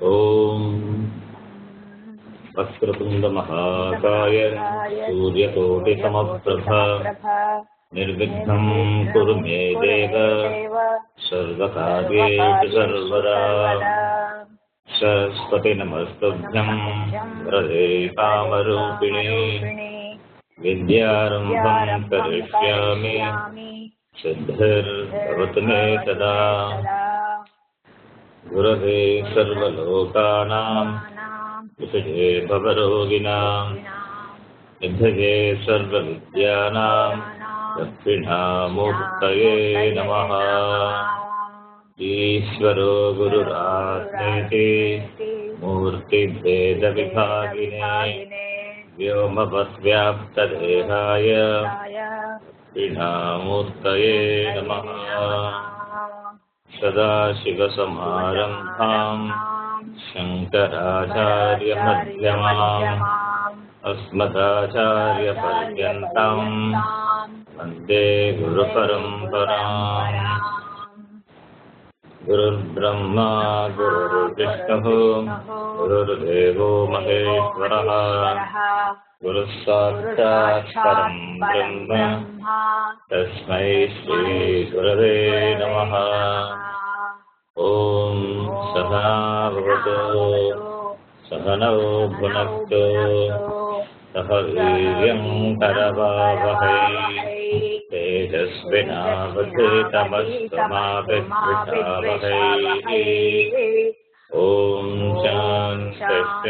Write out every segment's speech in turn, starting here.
ओम वक्रतुंड महाकाय सूर्यकोटिसमप्रभा निर्विघ्नं कुरु मे देव सर्वकार्येषु सर्वदा सरस्वती नमस्तुभ्यं वरदे कामरूपिणे विद्यारम्भं करिष्यामि सिद्धिर्भवतु मे सदा गुरवे सर्वलोकानां विषये भवरोगिणां निधये सर्वविद्यानां दक्षिणामूर्तये नमः। ईश्वरो गुरुरात्मेति मूर्तिभेदविभागिने व्योमवद्व्याप्तदेहाय दक्षिणामूर्तये नमः। सदाशिवसमारम्भां शङ्कराचार्यमध्यमाम् अस्मदाचार्यपर्यन्तं वन्दे गुरुपरम्पराम्। गुरुर्ब्रह्मा गुरुर्विष्णुः गुरुर्देवो महेश्वरः गुरुः साक्षात् परं ब्रह्म तस्मै श्रीगुरवे नमः। ॐ सहना भवतु सहनौ भुनक्तु सह वीर्यं करवावहै तेजस्विनावधीतमस्तु ॐ शान्तिः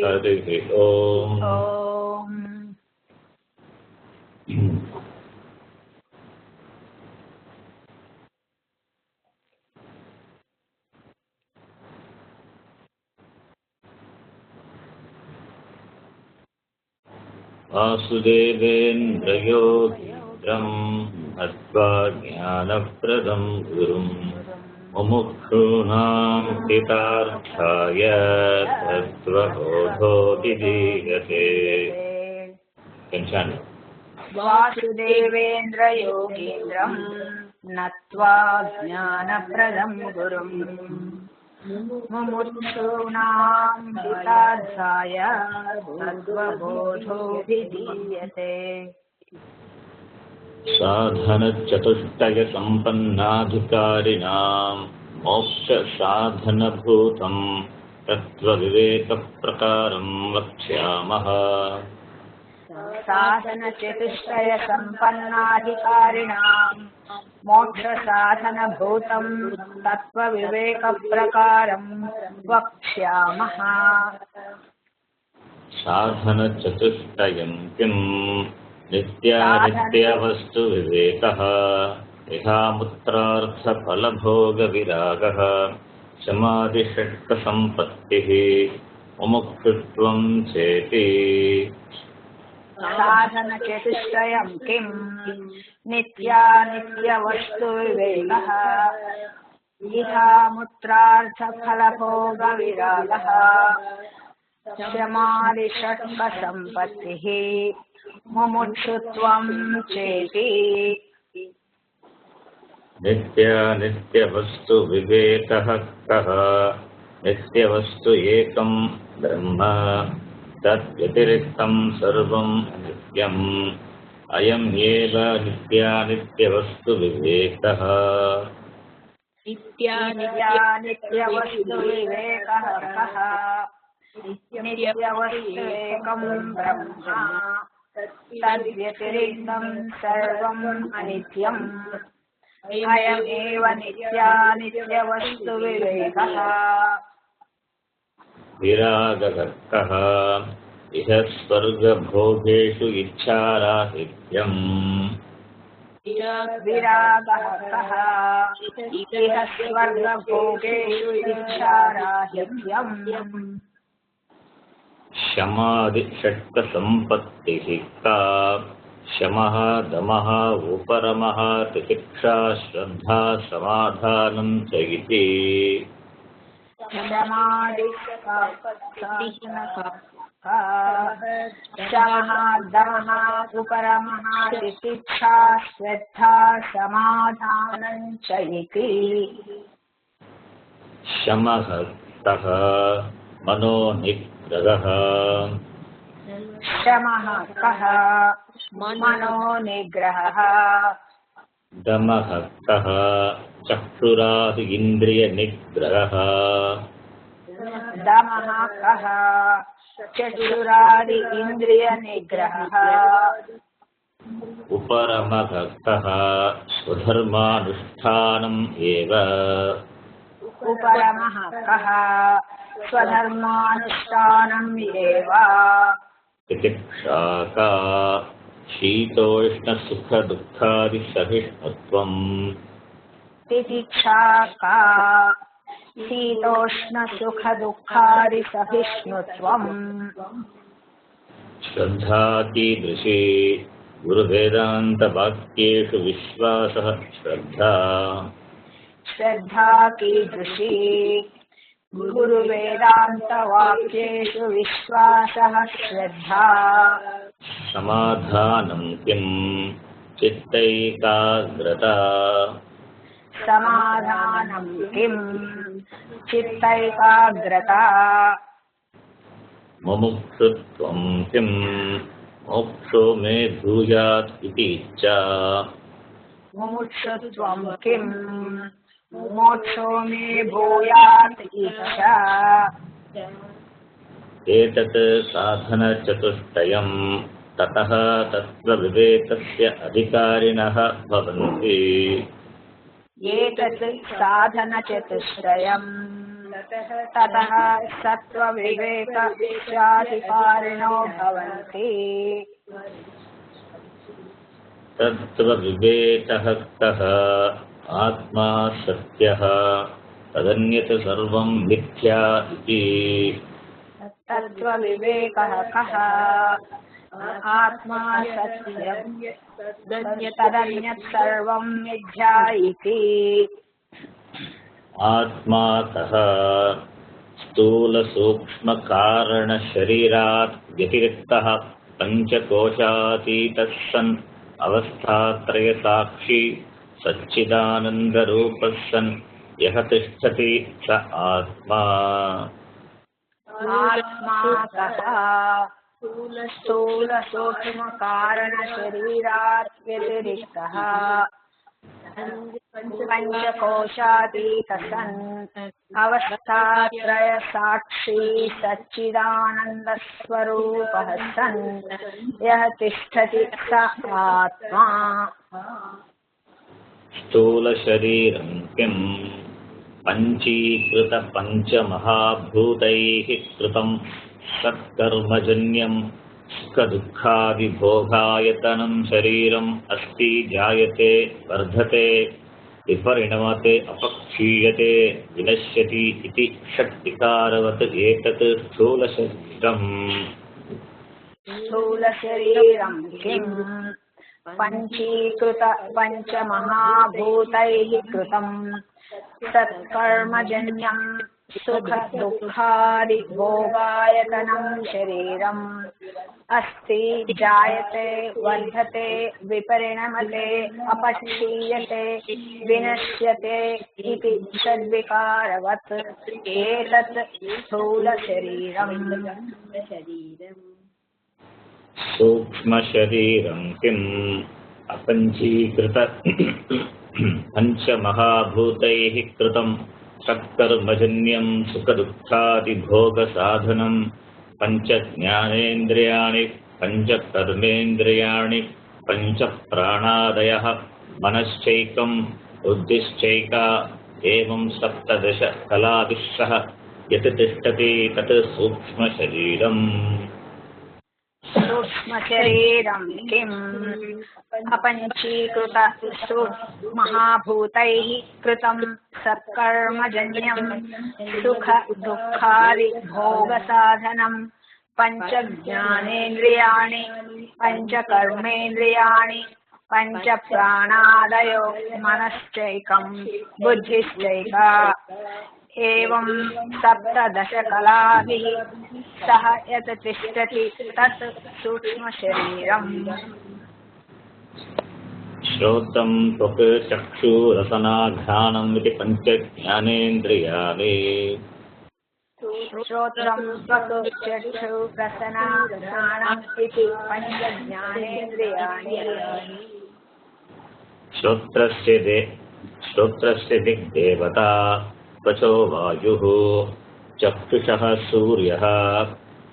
हरिः ॐ। वासुदेवेन्द्रयोगीन्द्रं नत्वा ज्ञानप्रदं गुरुं मुमुक्षूणां हितार्थाय तत्त्वबोधोऽभिधीयते। वासुदेवेन्द्रयोगीन्द्रं नत्वा ज्ञानप्रदं गुरुं मुमुक्षूणां हितार्थाय तत्त्वबोधोऽभिधीयते। साधनचतुष्टयसम्पन्नाधिकारिणां मोक्षसाधनभूतं तत्त्वविवेकप्रकारं वक्ष्यामः। साधनचतुष्टयसम्पन्नाधिकारिणां मोक्षसाधनभूतं तत्त्वविवेकप्रकारं वक्ष्यामः। साधनचतुष्टयं किम्? नित्यानित्यवस्तुविवेकः, इहामुत्रार्थफलभोगविरागः, समाधिषट्कसम्पत्तिः, मुमुक्षुत्वं चेति। साधनचतुष्टयं किम्? नित्यानित्यवस्तुविवेकः, इहामुत्रार्थफलभोगविरागः, समाधिषट्कसम्पत्तिः, मुमुक्षुत्वं चेति। नित्यानित्यवस्तुविवेकः कः? नित्यवस्तु एकं ब्रह्म, तद्व्यतिरिक्तं सर्वं नित्यम्। अयम् एव नित्यानित्यवस्तुविवेकः। नित्यानित्यवस्तुविवेकः कः? नित्यवस्तु एकं ब्रह्म, तद्व्यतिरिक्तं सर्वम् अनित्यम्। अयमेव नित्यानित्यवस्तुविवेकः। विरागः कः? इह स्वर्गभोगेषु इच्छाराहित्यम्। विरागः कः? इह स्वर्गभोगेषु इच्छाराहित्यम्। शमादिषट्कसम्पत्तिः का? शमः दमः उपरमः तितिक्षा श्रद्धा समाधानं च इति। शमः दमः उपरमः तितिक्षा श्रद्धा समाधानं च इति। शमः कः मनोनिग्रहः शमः कः मनोनिग्रहः दमः कः चक्षुरादि इन्द्रियनिग्रहः दमः कः चक्षुरादि इन्द्रियनिग्रहः उपरमः कः स्वधर्मानुष्ठानम् एव उपरमः कः स्वधर्मानुष्ठानम् एव तितिक्षा का शीतोष्णसुखदुःखादिसहिष्णुत्वम् तितिक्षा का शीतोष्णसुखदुःखादिसहिष्णुत्वम् श्रद्धा कीदृशी गुरुवेदान्तवाक्येषु विश्वासः श्रद्धा श्रद्धा कीदृशी गुरुवेदान्तवाक्येषु विश्वासः श्रद्धा समाधानं किं चित्तैकाग्रता समाधानं किं चित्तैकाग्रता मुमुक्षुत्वं किं मोक्षो मे भूयात् इति इच्छा मुमुक्षुत्वं किं मोक्षो मे भूयात् इच्छा एतत् साधनचतुष्टयम् ततः तत्त्वविवेकस्य अधिकारिणः भवन्ति एतत् साधनचतुष्टयम् ततः सत्त्वविवेकस्याधिकारिणो भवन्ति तत्त्वविवेकः कः आत्मा सत्यः तदन्यत् सर्वं मिथ्या इति तत्त्वविवेकः कः आत्मा सत्यम् तदन्यत् सर्वं मिथ्या इति आत्मा कः स्थूलसूक्ष्मकारणशरीरात् व्यतिरिक्तः पञ्चकोशातीतः सन् अवस्थात्रयसाक्षी सच्चिदानन्दरूपः सन् यः तिष्ठति स आत्मा आत्मा कः स्थूलसूक्ष्मकारणशरीरात् व्यतिरिक्तः पञ्चकोशातीतः सन् अवस्थात्रयसाक्षी सच्चिदानन्दस्वरूपः सन् यः तिष्ठति स आत्मा स्थूलशरीरं किं पञ्चीकृतपञ्चमहाभूतैः कृतं सत्कर्मजन्यं सुखदुःखादिभोगायतनं शरीरम् अस्ति जायते वर्धते विपरिणमते अपक्षीयते विनश्यति इति षट्विकारवत् एतत् स्थूलशरीरम् स्थूलशरीरं किं पञ्चीकृत पञ्चमहाभूतैः कृतं सत्कर्मजन्यं सुखदुःखादिभोगायतनं शरीरम् अस्ति जायते वर्धते विपरिणमते अपक्षीयते विनश्यते इति षड्विकारवत् एतत् स्थूलशरीरम् सूक्ष्मशरीरं किम् अपञ्चीकृत पञ्चमहाभूतैः कृतं सत्कर्मजन्यं सुखदुःखादिभोगसाधनं पञ्चज्ञानेन्द्रियाणि पञ्चकर्मेन्द्रियाणि पञ्चप्राणादयः मनश्चैकं बुद्धिश्चैका एवं सप्तदश कलाभिः सह यत् तिष्ठति तत् सूक्ष्मशरीरम् सूक्ष्मशरीरं किम् अपञ्चीकृत महाभूतैः कृतं सत्कर्मजन्यं सुखदुःखादिभोगसाधनं पञ्चज्ञानेन्द्रियाणि पञ्चकर्मेन्द्रियाणि पञ्चप्राणादयो मनश्चैकं बुद्धिश्चैका एवं सप्तदशकलाभिः सह यत् तिष्ठति तत् सूक्ष्मशरीरम् श्रोत्रं त्वक् चक्षुरसनाघ्राणम् इति पञ्च ज्ञानेन्द्रियाणि श्रोत्रं त्वक् चक्षु रसना घ्राणम् इति पञ्च ज्ञानेन्द्रियाणि श्रोत्रस्य दिग्देवता त्वचो वायुः चक्षुषः सूर्यः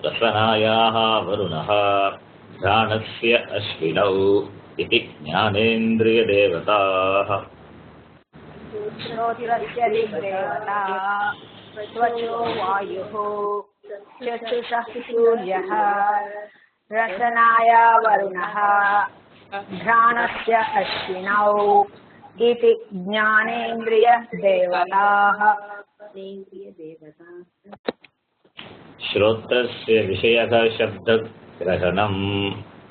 रसनायाः वरुणः घ्राणस्य अश्विनौ इति ज्ञानेन्द्रियदेवताः श्रोत्रस्य दिग्देवता त्वचो वायुः चक्षुषः सूर्यः रसनाया वरुणः घ्राणस्य अश्विनौ इति ज्ञानेन्द्रियदेवताः श्रोत्रस्य विषयः शब्दग्रहणम्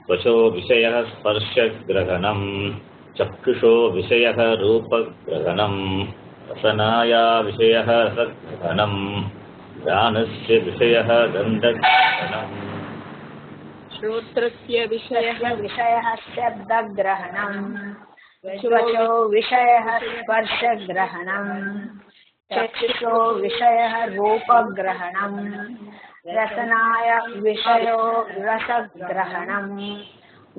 त्वचो विषयः स्पर्शग्रहणम् चक्षुषो विषयः रूपग्रहणम् रसनाया विषयः रसग्रहणम् घ्राणस्य विषयः गन्धग्रहणम् श्रोत्रस्य विषयः शब्दग्रहणम् त्वचो विषयः स्पर्शग्रहणम् चक्षुषो विषयः रूपग्रहणम् रसनाय विषयो रसग्रहणम्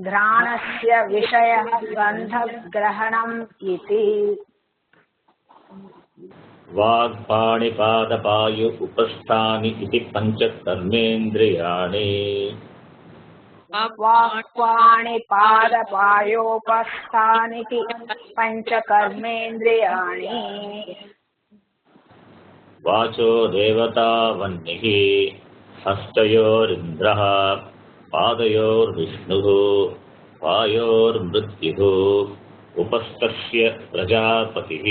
घ्राणस्य विषयः गन्धग्रहणम् इति वाग्पाणिपादपायु उपस्थानि इति पञ्च कर्मेन्द्रियाणि वाक्पाणिपादपायोपस्थानिति पञ्च कर्मेन्द्रियाणि वाचो देवता वह्निः हस्तयोरिन्द्रः पादयोर्विष्णुः पायोर्मृत्युः उपस्थस्य प्रजापतिः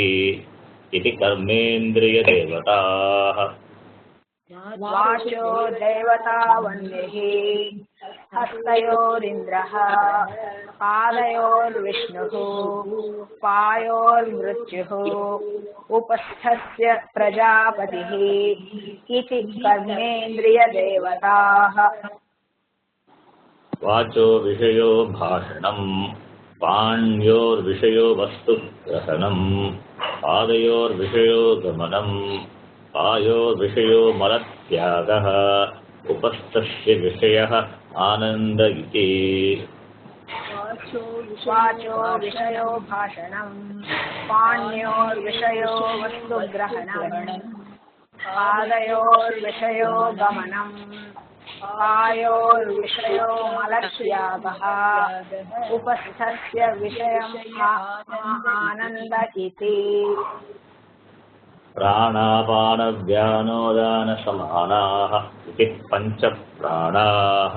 इति कर्मेन्द्रियदेवताः वाचो देवता वह्निः हस्तयोरिन्द्रः पादयोर्विष्णुः पायोर्मृत्युः उपस्थस्य प्रजापतिः इति कर्मेन्द्रियदेवताः वाचो विषयो भाषणम् पाण्योर्विषयो वस्तुग्रहणम् पादयोर्विषयो गमनम् पायोर्विषयो मलत्यागः उपस्थस्य विषयः आनन्द इति वाचो विषयो भाषणम् पाण्योर्विषयो वस्तुग्रहणम् पादयोर्विषयो गमनम् पायोर्विषयो मलत्यागः उपस्थस्य विषयम् आनन्द इति प्राणापानव्यानोदानसमानाः इति पञ्च प्राणाः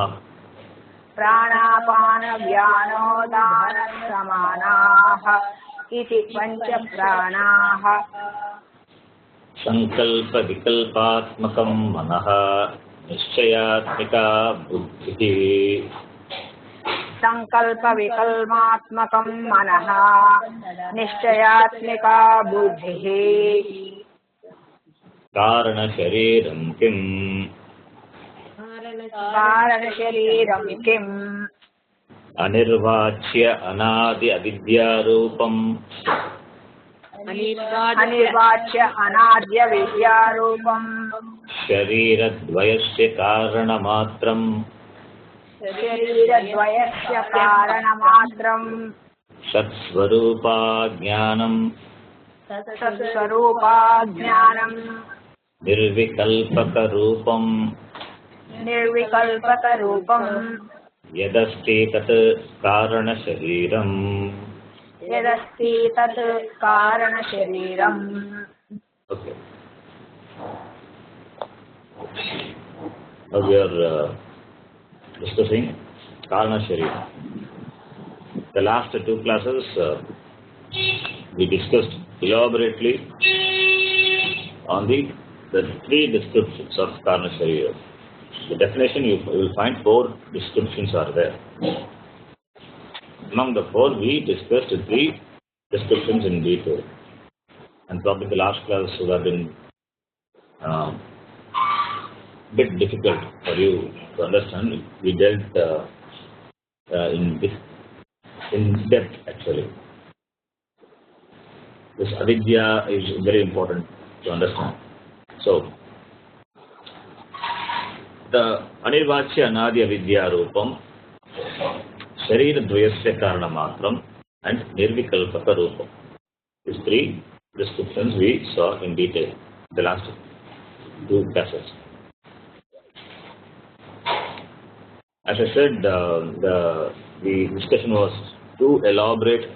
प्राणापानव्यानोदानसमानाः इति पञ्च प्राणाः सङ्कल्पविकल्पात्मकं मनः निश्चयात्मिका बुद्धिः सङ्कल्पविकल्पात्मकं मनः निश्चयात्मिका बुद्धिः कारणशरीरं किम् कारणशरीरं किम् अनिर्वाच्य अनादि अविद्यारूपम् अनिर्वाच्य अनाद्य विद्यारूपम् शरीरद्वयस्य कारणमात्रम् शरीरद्वयस्य कारणमात्रम् सत्स्वरूपाज्ञानम् सत्स्वरूपाज्ञानम् निर्विकल्पकरूपम् निर्विकल्पकरूपम् यदस्ति तत् कारणशरीरम् यदस्ति तत् कारणशरीरम् Okay. Now we are discussing Karana Sharira. The last two classes we discussed elaborately on the three descriptions of Karana Sharira. The definition you will find 4 descriptions are there. Among the 4 we discussed 3 descriptions in detail. And probably the last class would have been bit difficult for you to understand. We dealt in depth actually. This avidya is very important to understand. So, the anirvachya anadi avidya rupam, sharira dvayasya karana matram, and nirvikalpaka rupam. These three descriptions we saw in detail in the last two classes. As I said, the discussion was too elaborate,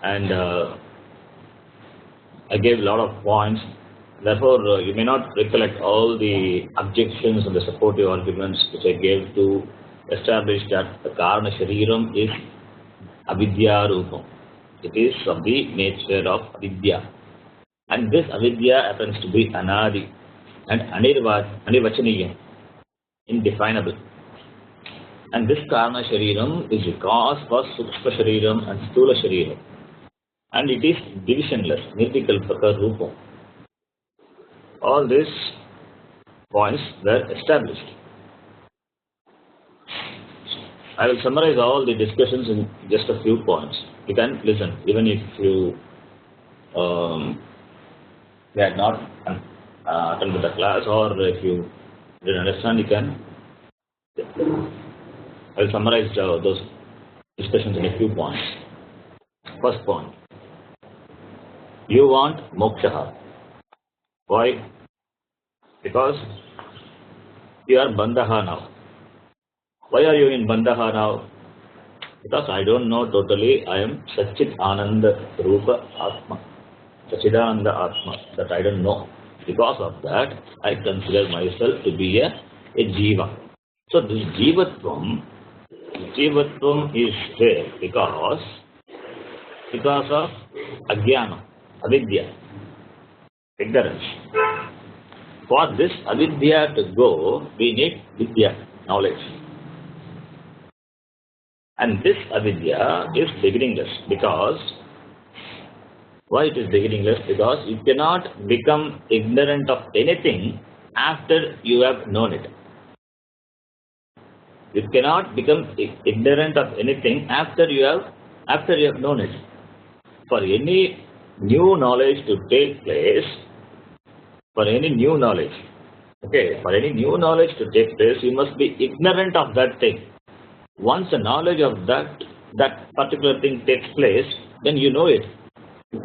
and I gave a lot of points. Therefore, you may not recollect all the objections and the supportive arguments which I gave to establish that the Karana Shariram is avidya rupam. It is of the nature of avidya. And this avidya happens to be anadi and anirvachaniyam, indefinable. And this Karana Shariram is a cause for Sukshma Shariram and Stula Shariram. And it is divisionless, nirvikalpaka rupam. All these points were established. I will summarize all the discussions in just a few points. You can listen, even if you had not attended the class, or if you didn't understand, you can. I will summarize those discussions in a few points. First point. You want moksha. Why? Because you are bandhaha now. Why are you in bandhaha now? Because I don't know totally. I am Satchit Ananda Rupa Atma. Sachidananda Atma. That I don't know. Because of that, I consider myself to be a jiva. So this jivatvam is there because of ajnana, avidya, ignorance. For this avidya to go, we need vidya, knowledge. And this avidya is beginningless because, why it is beginningless? Because you cannot become ignorant of anything after you have known it. You cannot become ignorant of anything after you have known it. For any new knowledge to take place, for any new knowledge to take place, you must be ignorant of that thing. Once the knowledge of that particular thing takes place, then you know it. You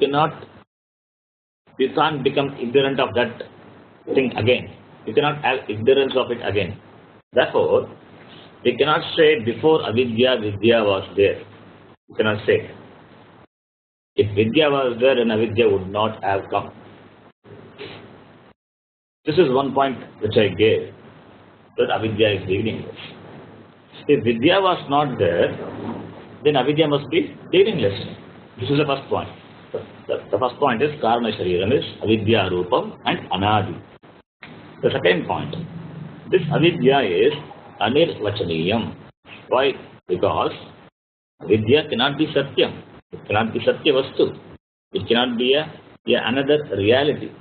can't become ignorant of that thing again. You cannot have ignorance of it again. Therefore, we cannot say before avidya, vidya was there. You cannot say. If vidya was there, then avidya would not have come. This is one point which I gave, that avidya is beginningless. If vidya was not there, then avidya must be beginningless. This is the first point. The first point is Karana Shariram is avidya rupam and anadi. The second point, this avidya is anirvachaniyam. Why? Because avidya cannot be satyam. It cannot be satya vastu. It cannot be another reality.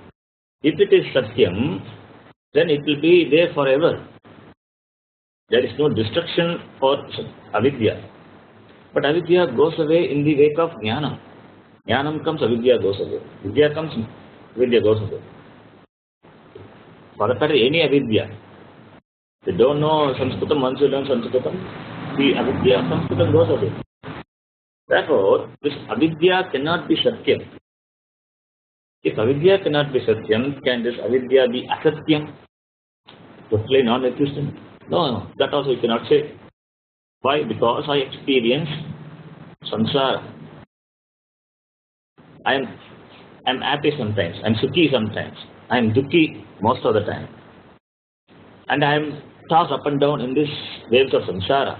If it is satyam, then it will be there forever. There is no destruction for avidya. But avidya goes away in the wake of jnanam. Jnanam comes, avidya goes away. Vidya comes, avidya goes away. For that matter, any avidya. If you don't know Sanskritam, once you learn Sanskritam, the avidya of Sanskritam goes away. Therefore, this avidya cannot be satyam. If avidya cannot be satyam, can this avidya be asatyam? Totally non-existent? No, that also you cannot say. Why? Because I experience samsara. I am happy sometimes, I am sukhi sometimes, I am dukkhi most of the time. And I am tossed up and down in these waves of samsara.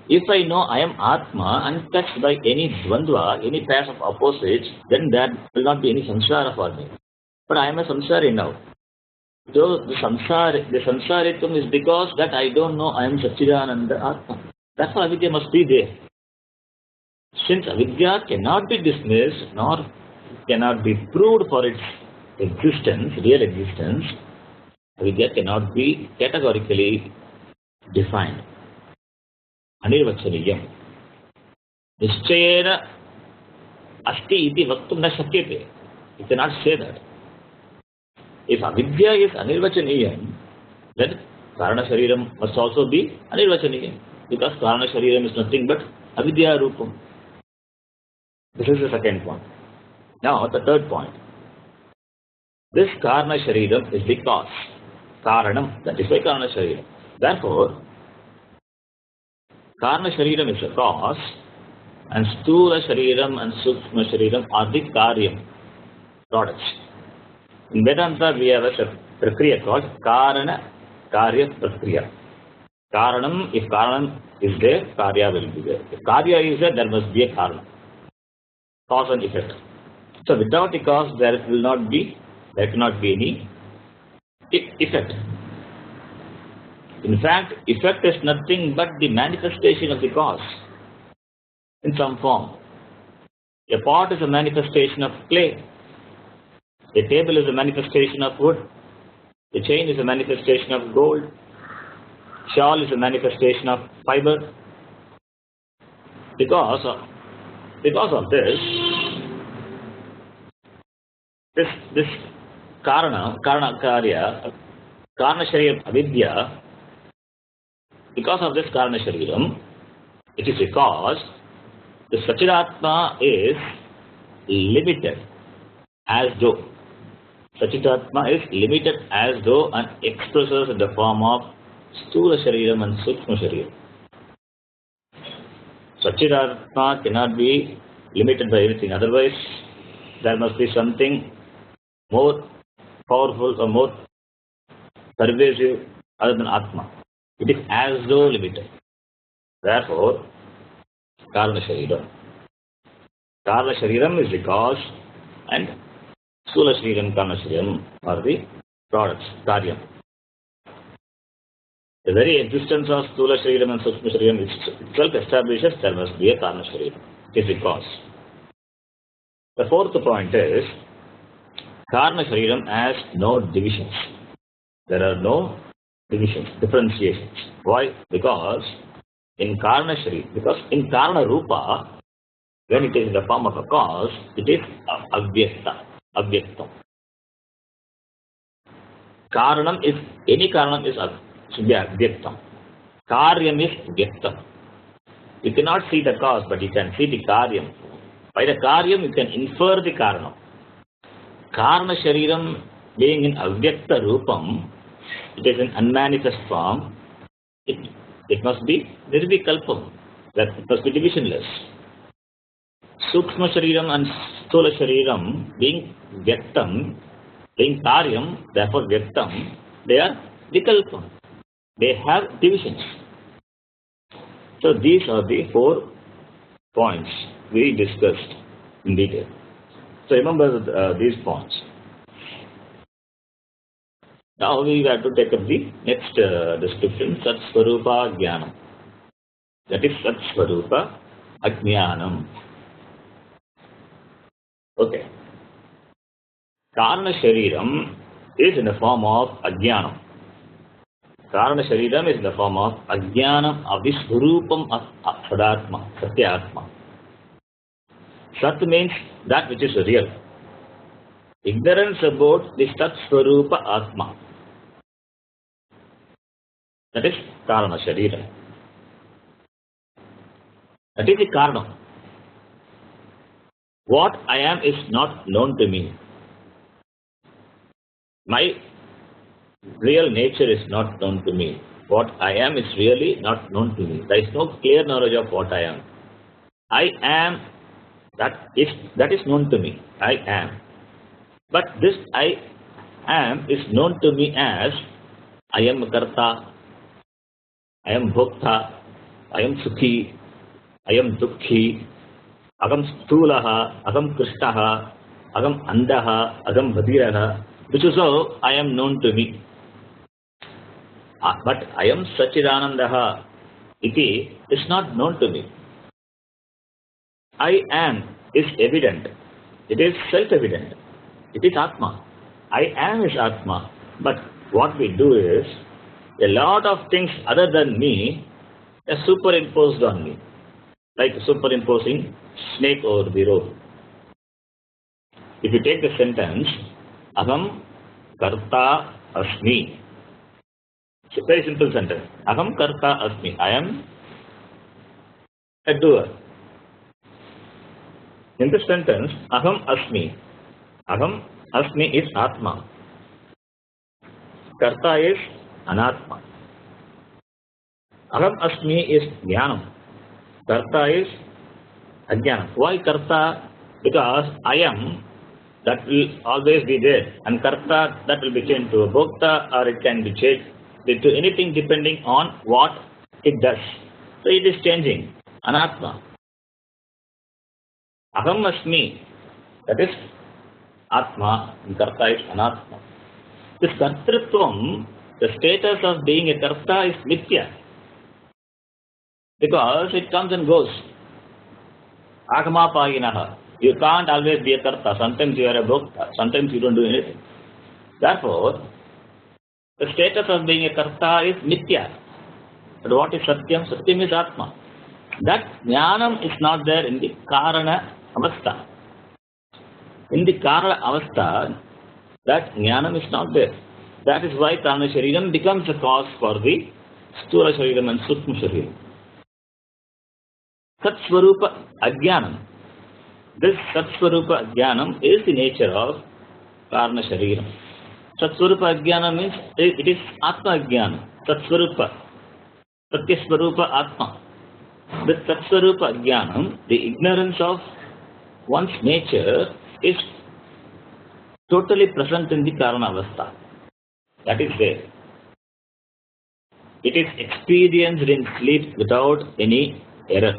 If I know I am Atma, untouched by any dvandva, any pairs of opposites, then there will not be any samsara for me. But I am a samsari now. So the samsaritum is because that I don't know I am Satchidananda Atma. That's why avidya must be there. Since avidya cannot be dismissed nor cannot be proved for its existence, real existence, avidya cannot be categorically defined. Anirvachaniyam. Nischayena asti iti vaktum na shakyate. You cannot say that. If avidya is anirvachaniyam, then karana shariram must also be anirvachaniyam. Because karana shariram is nothing but avidya rupam. This is the second point. Now the third point. This karana shariram is the cause. Karanam, that is why karana shariram. Therefore, karana shariram is the cause, and stula shariram and sukshma shariram are the karyam, products. In Vedanta, we have a prakriya called karana karya prakriya. Karanam, if karanam is there, karya will be there. If karya is there, there must be a karana. Cause and effect. So without the cause, there cannot be any effect. In fact, effect is nothing but the manifestation of the cause in some form. A pot is a manifestation of clay. A table is a manifestation of wood. The chain is a manifestation of gold. Shawl is a manifestation of fiber. Because of this karana shariram avidya, because of this karana shariram, it is because the Sachidatma is limited as though. Sachidatma is limited as though and expresses in the form of stula shariram and sukshma shariram. Sachidatma cannot be limited by anything. Otherwise, there must be something more powerful or more pervasive other than Atma. It is as though limited. Therefore, Karana Shariram. Karana Shariram is the cause and Sula Shariram, Karana Shariram are the products, Karyam. The very existence of Stula Shariram and Sukshma Shariram itself establishes there must be a Karana Shariram. It is the cause. The fourth point is Karana Shariram has no divisions. There are no divisions, differentiations. Why? Because in Karana Shariram, because in Karana Rupa, when it is in the form of a cause, it is avyaktam. Karanam is, any karanam should be avyaktam. Karyam is vyaktam. You cannot see the cause, but you can see the karyam. By the karyam, you can infer the karanam. Karana Shariram being in avyakta rupam, it is in unmanifest form, it must be nirvikalpam, that it must be divisionless. Sukshma Shariram and Stula Shariram being vyaktam, being karyam, therefore vyaktam, they are vikalpam. They have divisions. So these are the 4 points we discussed in detail. So remember these points. Now we have to take up the next description, Sat Swarupa Jnanam. That is Sat Swarupa Ajnanam. Okay. Karana Shariram is in the form of Ajnanam. Karana Shariram is in the form of Ajnanam of the Swarupam of Sadatma, Satyatma. Sat means that which is real. Ignorance about the Sat Swarupa Atma. That is Karana Shariram. That is the Karanam. What I am is not known to me. My real nature is not known to me. What I am is really not known to me. There is no clear knowledge of what I am. I am, that is known to me. I am. But this I am is known to me as I am Karta, I am Bhokta, I am Sukhi, I am Dukhi, Agam Stulaha, Agam Krishnaha, Agam Andaha, Agam Bhadiraha. Which is all I am known to me. But I am Sachidanandaha iti is not known to me. I am is evident. It is self-evident. It is Atma. I am is Atma. But what we do is, a lot of things other than me are superimposed on me. like superimposing snake over the road. If you take the sentence, Aham Karta Asmi. It's a very simple sentence. Aham Karta Asmi. I am a doer. In this sentence, Aham Asmi. Aham Asmi is Atma. Karta is Anatma. Aham Asmi is Jnanam. Karta is Ajnanam. Why Karta? Because I am, that will always be there, and Karta, that will be changed to a Bodha, or it can be changed to anything depending on what it does. So it is changing. Anatma. Aham Asmi, that is Atma, and Karta is Anatma. This Kartritvam, the status of being a Karta is Mithya, because it comes and goes. Agamapayinaha. You can't always be a Karta. Sometimes you are a Bhokta, sometimes you don't do anything. Therefore, the status of being a Karta is Mithya. But what is Satyam? Satyam is Atma. That Jnanam is not there in the Karana Avastha. In the Karana Avastha, that Jnanam is not there. That is why Karana Shariram becomes the cause for the Sthula Shariram and Sukma Shariram. Satsvarupa Ajnanam. This Satsvarupa Ajnanam is the nature of Karana Shariram. Satsvarupa Ajnanam means it is Atma Ajnanam. Satsvarupa. Satyasvarupa Atma. This Satsvarupa Ajnanam, the ignorance of one's nature, is totally present in the Karana Avastha. That is there. It is experienced in sleep without any error.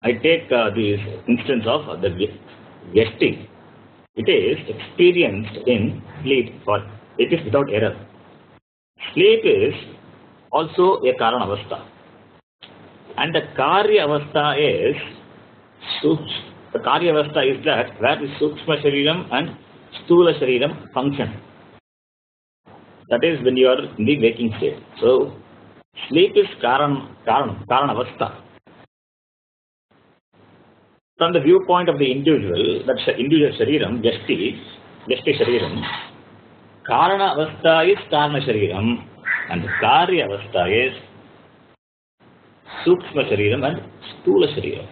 I take this instance of the Vyashti. It is experienced in sleep, but it is without error. Sleep is also a Karana Avastha. And the Karya Avastha is, the Karya Avastha is that where the Sukshma Shariram and Sthula Shariram function. That is when you are in the waking state. So, sleep is Karana Avastha. From the viewpoint of the individual, that's the individual Shariram, Vyashti Shariram, Karana Avastha is Karana Shariram, and the Karya Avastha is Sukshma Shariram and Sthula Shariram.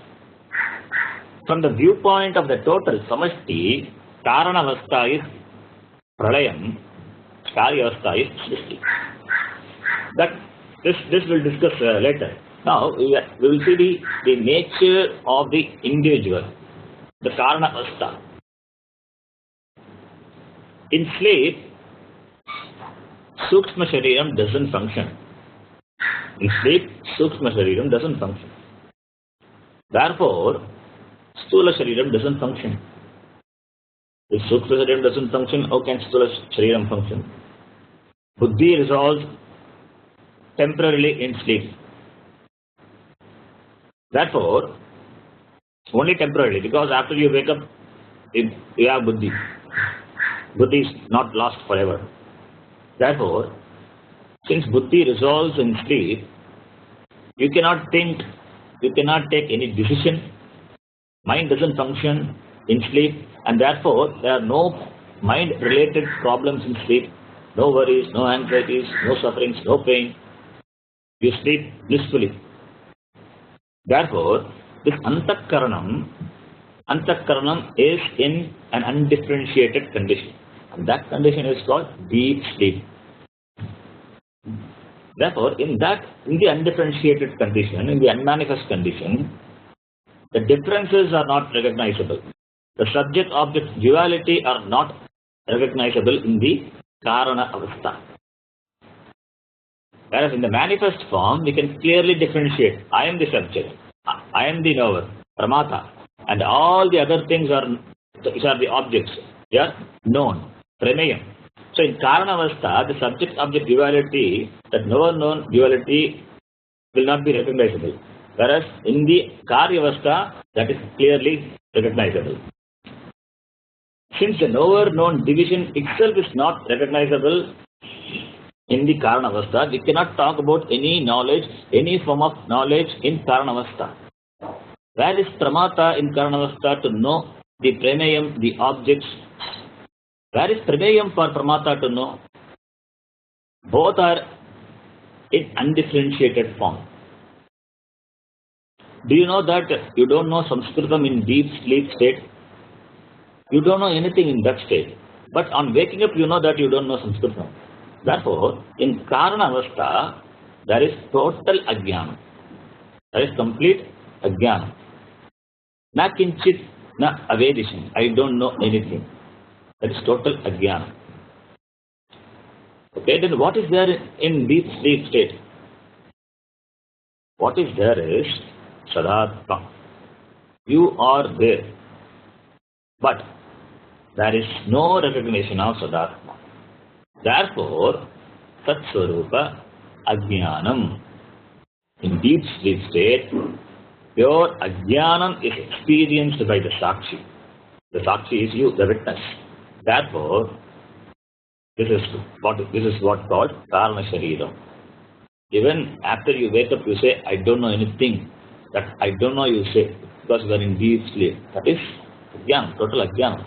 From the viewpoint of the total Samashti, Karana Avastha is Pralayam, Karya Avastha is Srishti. That this we'll discuss later. Now we will see the nature of the individual, the Karana Avastha. In sleep, Sukshma Shariram doesn't function. In sleep, Sukshma Shariram doesn't function. Therefore, Sthula Shariram doesn't function. If Sukshma Shariram doesn't function, how can Sthula Shariram function? Buddhi resolves temporarily in sleep. Therefore, only temporarily, because after you wake up, you have Buddhi. Buddhi is not lost forever. Therefore, since Buddhi resolves in sleep, you cannot think, you cannot take any decision, mind doesn't function in sleep, and therefore there are no mind-related problems in sleep, no worries, no anxieties, no sufferings, no pain. You sleep blissfully. Therefore, this Antakaranam is in an undifferentiated condition. And that condition is called deep sleep. Therefore, in the undifferentiated condition, in the unmanifest condition, the differences are not recognizable. The subject-object duality are not recognizable in the Karana Avastha. Whereas in the manifest form, we can clearly differentiate. I am the subject, I am the knower, Pramata, and all the other things these are the objects. They are known, Prameyam. So in Karana Avastha, the subject-object duality, that knower-known duality will not be recognizable. Whereas in the Karya Avastha, that is clearly recognizable. Since the knower-known division itself is not recognizable in the Karanavastha. We cannot talk about any knowledge, any form of knowledge in Karanavastha. Where is Pramata in Karanavastha to know the Prameyam, the objects? Where is Prameyam for Pramata to know? Both are in undifferentiated form. Do you know that you don't know Sanskritam in deep sleep state? You don't know anything in that state. But on waking up, you know that you don't know Sanskritam. Therefore, in Karanavastha, there is total ajnana. There is complete ajnana. Na kinchit, na avedisham. I don't know anything. That is total ajnana. Okay, then what is there in deep sleep state? What is there is Sadatma. You are there. But there is no recognition of Sadatma. Therefore, Tatsvarupa Ajnanam. In deep sleep state, pure Ajnanam is experienced by the Sakshi. The Sakshi is you, the witness. Therefore, this is what called Karana Shariram. Even after you wake up, you say, I don't know anything. That I don't know, you say, because you are in deep sleep. That is Ajnanam, total Ajnanam.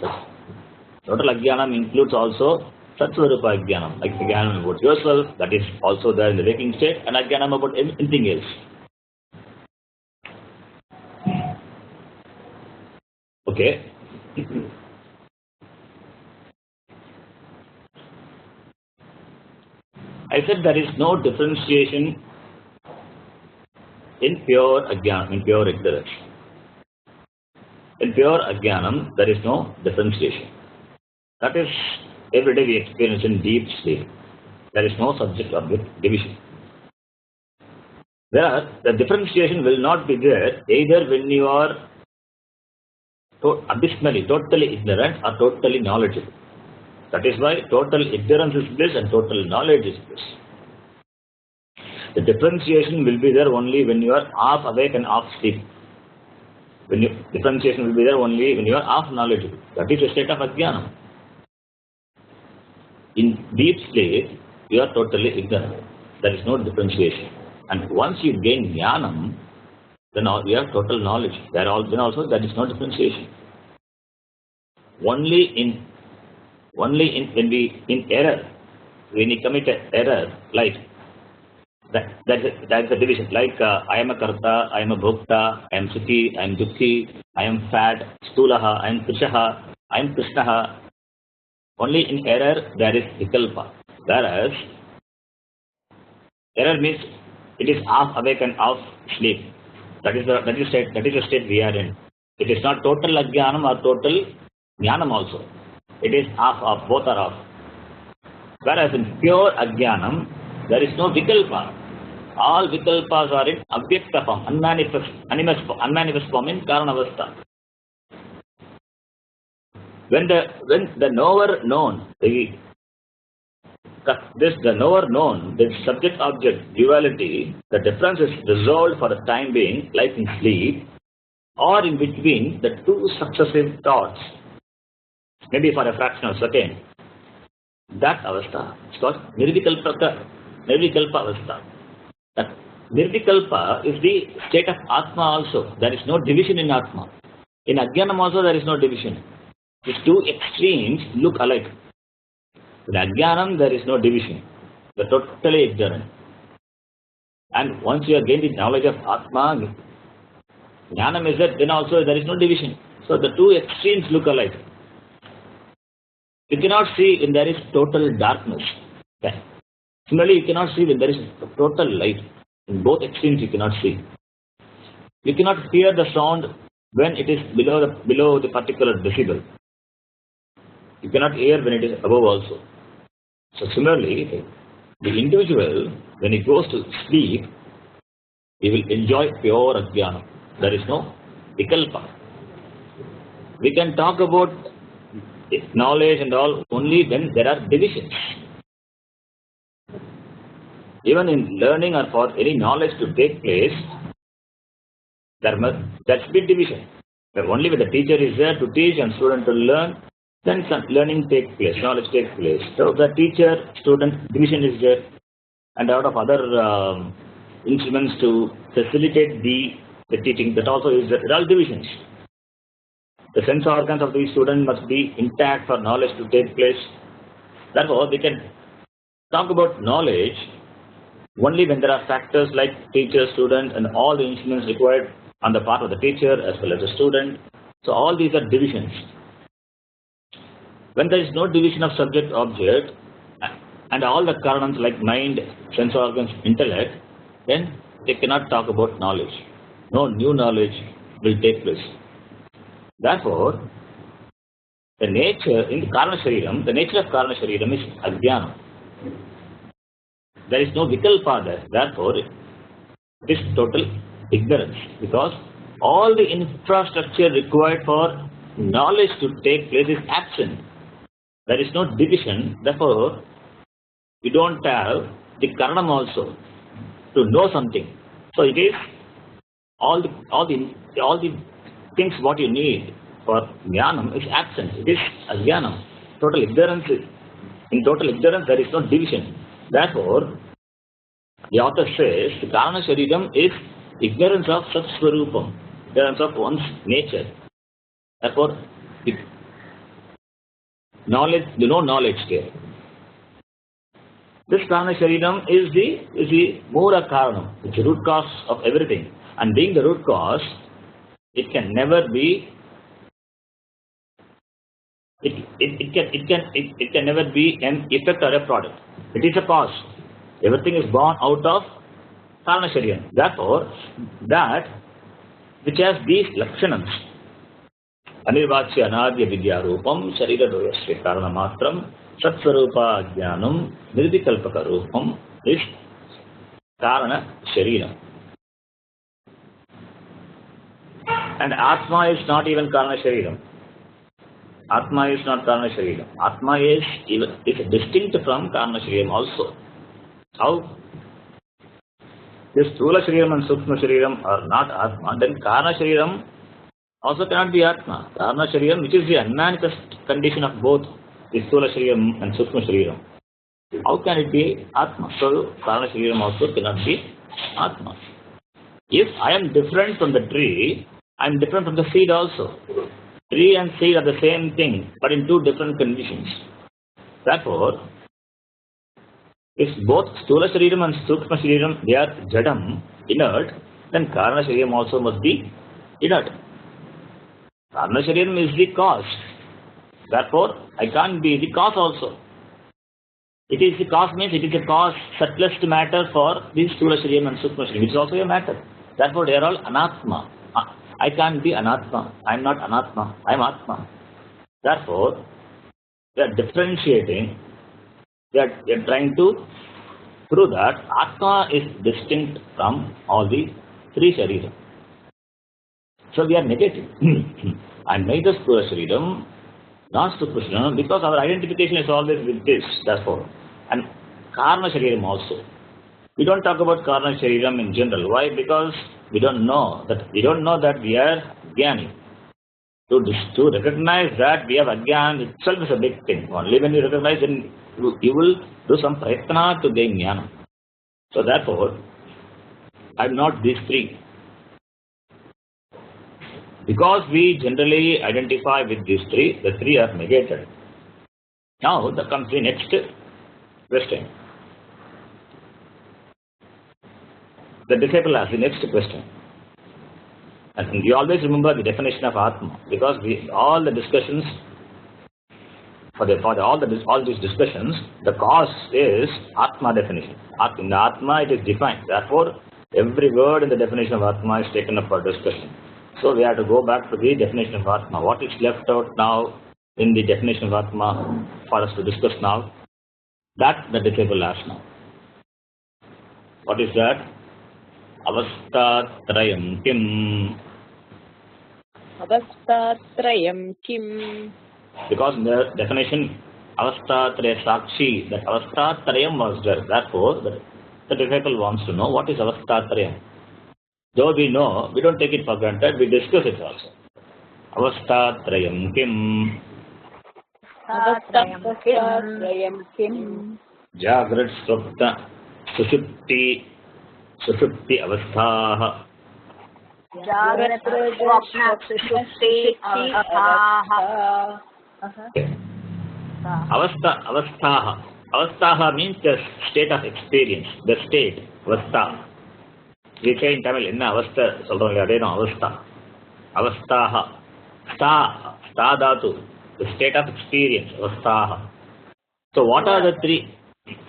Total Ajnanam includes also Satsvarupa Ajnanam, like Ajnanam about yourself, that is also there in the waking state, and Ajnanam about anything else. Okay. I said there is no differentiation in pure Ajnanam, in pure ignorance. In pure Ajnanam, there is no differentiation. That is, every day we experience in deep sleep. There is no subject-object division. The differentiation will not be there either when you are abysmally, totally ignorant or totally knowledgeable. That is why total ignorance is bliss and total knowledge is bliss. The differentiation will be there only when you are half awake and half asleep. Differentiation will be there only when you are half knowledgeable. That is a state of Ajnana. In deep sleep, you are totally ignorant. There is no differentiation. And once you gain Jnanam, then you have total knowledge. Then also there is no differentiation. Only in error, when you commit an error, like that's a division. Like I am a karta, I am a bhokta, I am sukhi, I am dukhi, I am fat, stulaha, I am krishaha, I am krishnaha. Only in error there is vikalpa. Whereas error means it is half awake and half sleep. That is the state we are in. It is not total ajnanam or total jnanam also. It is half of, both are off. Whereas in pure ajnanam, there is no vikalpa. All vikalpas are in abhyakta form, unmanifest form in karanavastha. When the knower known, the knower known, the subject-object duality, the difference is resolved for the time being, like in sleep, or in between the two successive thoughts, maybe for a fraction of a second. That avastha is called nirvikalpa avastha. That nirvikalpa is the state of Atma also. There is no division in Atma. In Ajnanam also there is no division. These two extremes look alike. In Ajnanam there is no division. You are totally ignorant. And once you have gained the knowledge of Atma, Jnanam is that, then also there is no division. So the two extremes look alike. You cannot see when there is total darkness. Okay. Similarly, you cannot see when there is total light. In both extremes you cannot see. You cannot hear the sound when it is below the particular decibel. You cannot hear when it is above also. So similarly, the individual, when he goes to sleep, he will enjoy pure ajnana. There is no vikalpa. We can talk about knowledge and all only when there are divisions. Even in learning or for any knowledge to take place, there should be division. But only when the teacher is there to teach and student to learn, then some learning takes place, knowledge takes place. So the teacher-student division is there. and a lot of other instruments to facilitate the teaching. That also is, there are divisions. The sense organs of the student must be intact for knowledge to take place. Therefore, we can talk about knowledge only when there are factors like teacher, student, and all the instruments required on the part of the teacher as well as the student. So all these are divisions. When there is no division of subject-object and all the karanams like mind, sense organs, intellect, then they cannot talk about knowledge. No new knowledge will take place. Therefore, the nature in the Karana Shariram, the nature of Karana Shariram is Ajnana. There is no vikalpa there. Therefore, it is total ignorance, because all the infrastructure required for knowledge to take place is absent. There is no division. Therefore, you don't have the karanam also to know something. So it is all the things what you need for jnanam is absent. It is ajnanam. Total ignorance. In total ignorance, there is no division. Therefore, the author says the Karana Shariram is ignorance of Sat Swarupam, ignorance of one's nature. Therefore, knowledge, no knowledge there. This Karana Shariram is the Mura Karanam, it's the root cause of everything. And being the root cause, it can never be. It can never be an effect or a product. It is a cause. Everything is born out of Karana Shariram. Therefore, that which has these lakshanams, Anirvachya Anadya Vidya Rupam, Sharira Doyasya Karana Matram, Satsvarupa Jnanam, Nirvikalpaka Rupam, is Karana Shariram. And Atma is not even Karana Shariram. Atma is not Karana Shariram. Atma is distinct from Karana Shariram also. How? This Sthula Shariram and Sukshma Shariram are not Atma, then Karana Shariram also cannot be Atma. Karana Shariram, which is the unmanifest condition of both the Sthula Shariram and Sukshma Shariram. How can it be Atma? So Karana Shariram also cannot be Atma. If I am different from the tree, I am different from the seed also. Tree and seed are the same thing, but in two different conditions. Therefore, if both Sthula Shariram and Sukshma Shariram, they are Jadam, inert, then Karana Shariram also must be inert. Karana Shariram is the cause. Therefore, I can't be the cause also. It is the cause means it is a cause, subtlest matter for the Sthula Shariram and Sukshma Shariram, which is also a matter. Therefore, they are all Anatma. I can't be Anatma. I am not Anatma. I am Atma. Therefore, we are differentiating. We are trying to prove that Atma is distinct from all the three Shariram. So we are negating. I am neither Sthula Shariram nor Sukshma Shariram, because our identification is always with this. Therefore, and Karana Shariram also. We don't talk about Karana Shariram in general. Why? Because we don't know that we are Jnani. To recognize that we have Ajnana itself is a big thing. Only when you recognize, then you will do some prayatna to gain Jnana. So therefore, I am not these three. Because we generally identify with these three, the three are negated. Now there comes the next question. The disciple asks the next question. And you always remember the definition of Atma, because all the discussions, all these discussions, the cause is Atma definition. In the Atma it is defined. Therefore, every word in the definition of Atma is taken up for discussion. So we have to go back to the definition of Atma. What is left out now in the definition of Atma for us to discuss now? That the disciple asks now. What is that? Avastatrayam kim. Avastatrayam kim. Because in the definition, Avastatraya Sakshi, that Avastatrayam was there. Therefore, the disciple wants to know what is Avastatrayam. Though we know, we don't take it for granted, we discuss it also. Avastatrayam kim. Avastatrayam kim. Jagrat Swapna Sushupti avasthaah. Jagrata swapna sushupti avasthaah. Avasthaah. Avasthaah means the state of experience, the state, avastha. We say in Tamil, enna avastha solranga adena avastha. Avasthaah. Sta dhatu, the state of experience, avasthaah. So what are the three?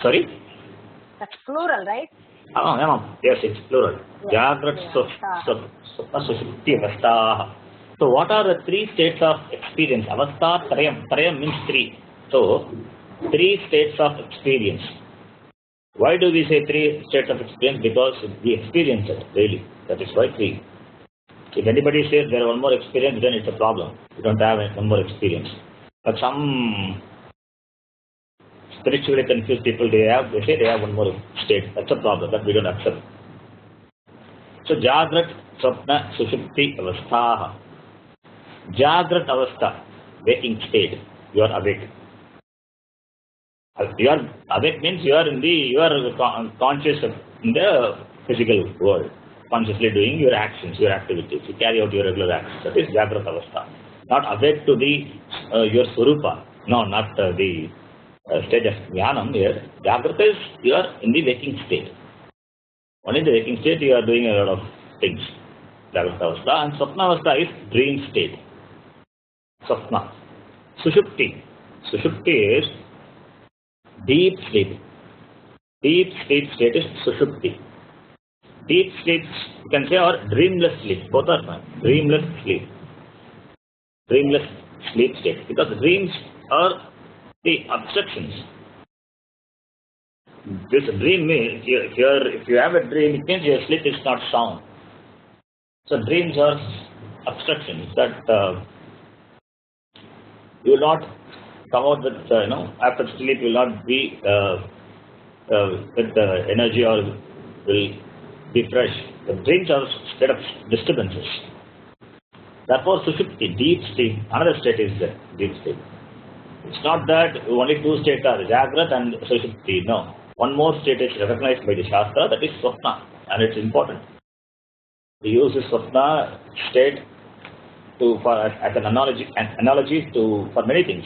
Sorry? That's plural, right? Yes, it's plural. Jagrat Swapna Sushupti Avasthaah. So what are the three states of experience? Avastha Trayam. Trayam means three. So, three states of experience. Why do we say three states of experience? Because we experience it daily. That is why three. If anybody says there is one more experience, then it's a problem. You don't have one more experience. But some spiritually confused people, they say they have one more state. That's a problem that we don't accept. So Jagrat Swapna Sushupti Avasthaah. Jagrat Avastha, waking state. You are awake. You are awake means you are conscious in the physical world, consciously doing your actions, your activities. You carry out your regular actions. That is Jagrat Avastha. Not awake to the your Swarupa. No, not the stage of Jnanam here. Jagrata is you are in the waking state. Only in the waking state you are doing a lot of things. Jagrata Avastha. And Swapna Avastha is dream state. Swapna. Sushupti. Sushupti is deep sleep. Deep sleep state is Sushupti. Deep sleep, you can say, or dreamless sleep. Both are fine. Dreamless sleep. Dreamless sleep state. Because dreams are the obstructions. This dream means, if you have a dream, it means your sleep is not sound. So dreams are obstructions that you will not come out with, after sleep you will not be with energy or will be fresh. The dreams are state of disturbances. Therefore, Sushupti, deep sleep, another state is the deep sleep. It's not that only two states are Jagrat and Sushupti. No. One more state is recognized by the Shastra, that is Swapna, and it's important. We use this Swapna state as an analogy for many things.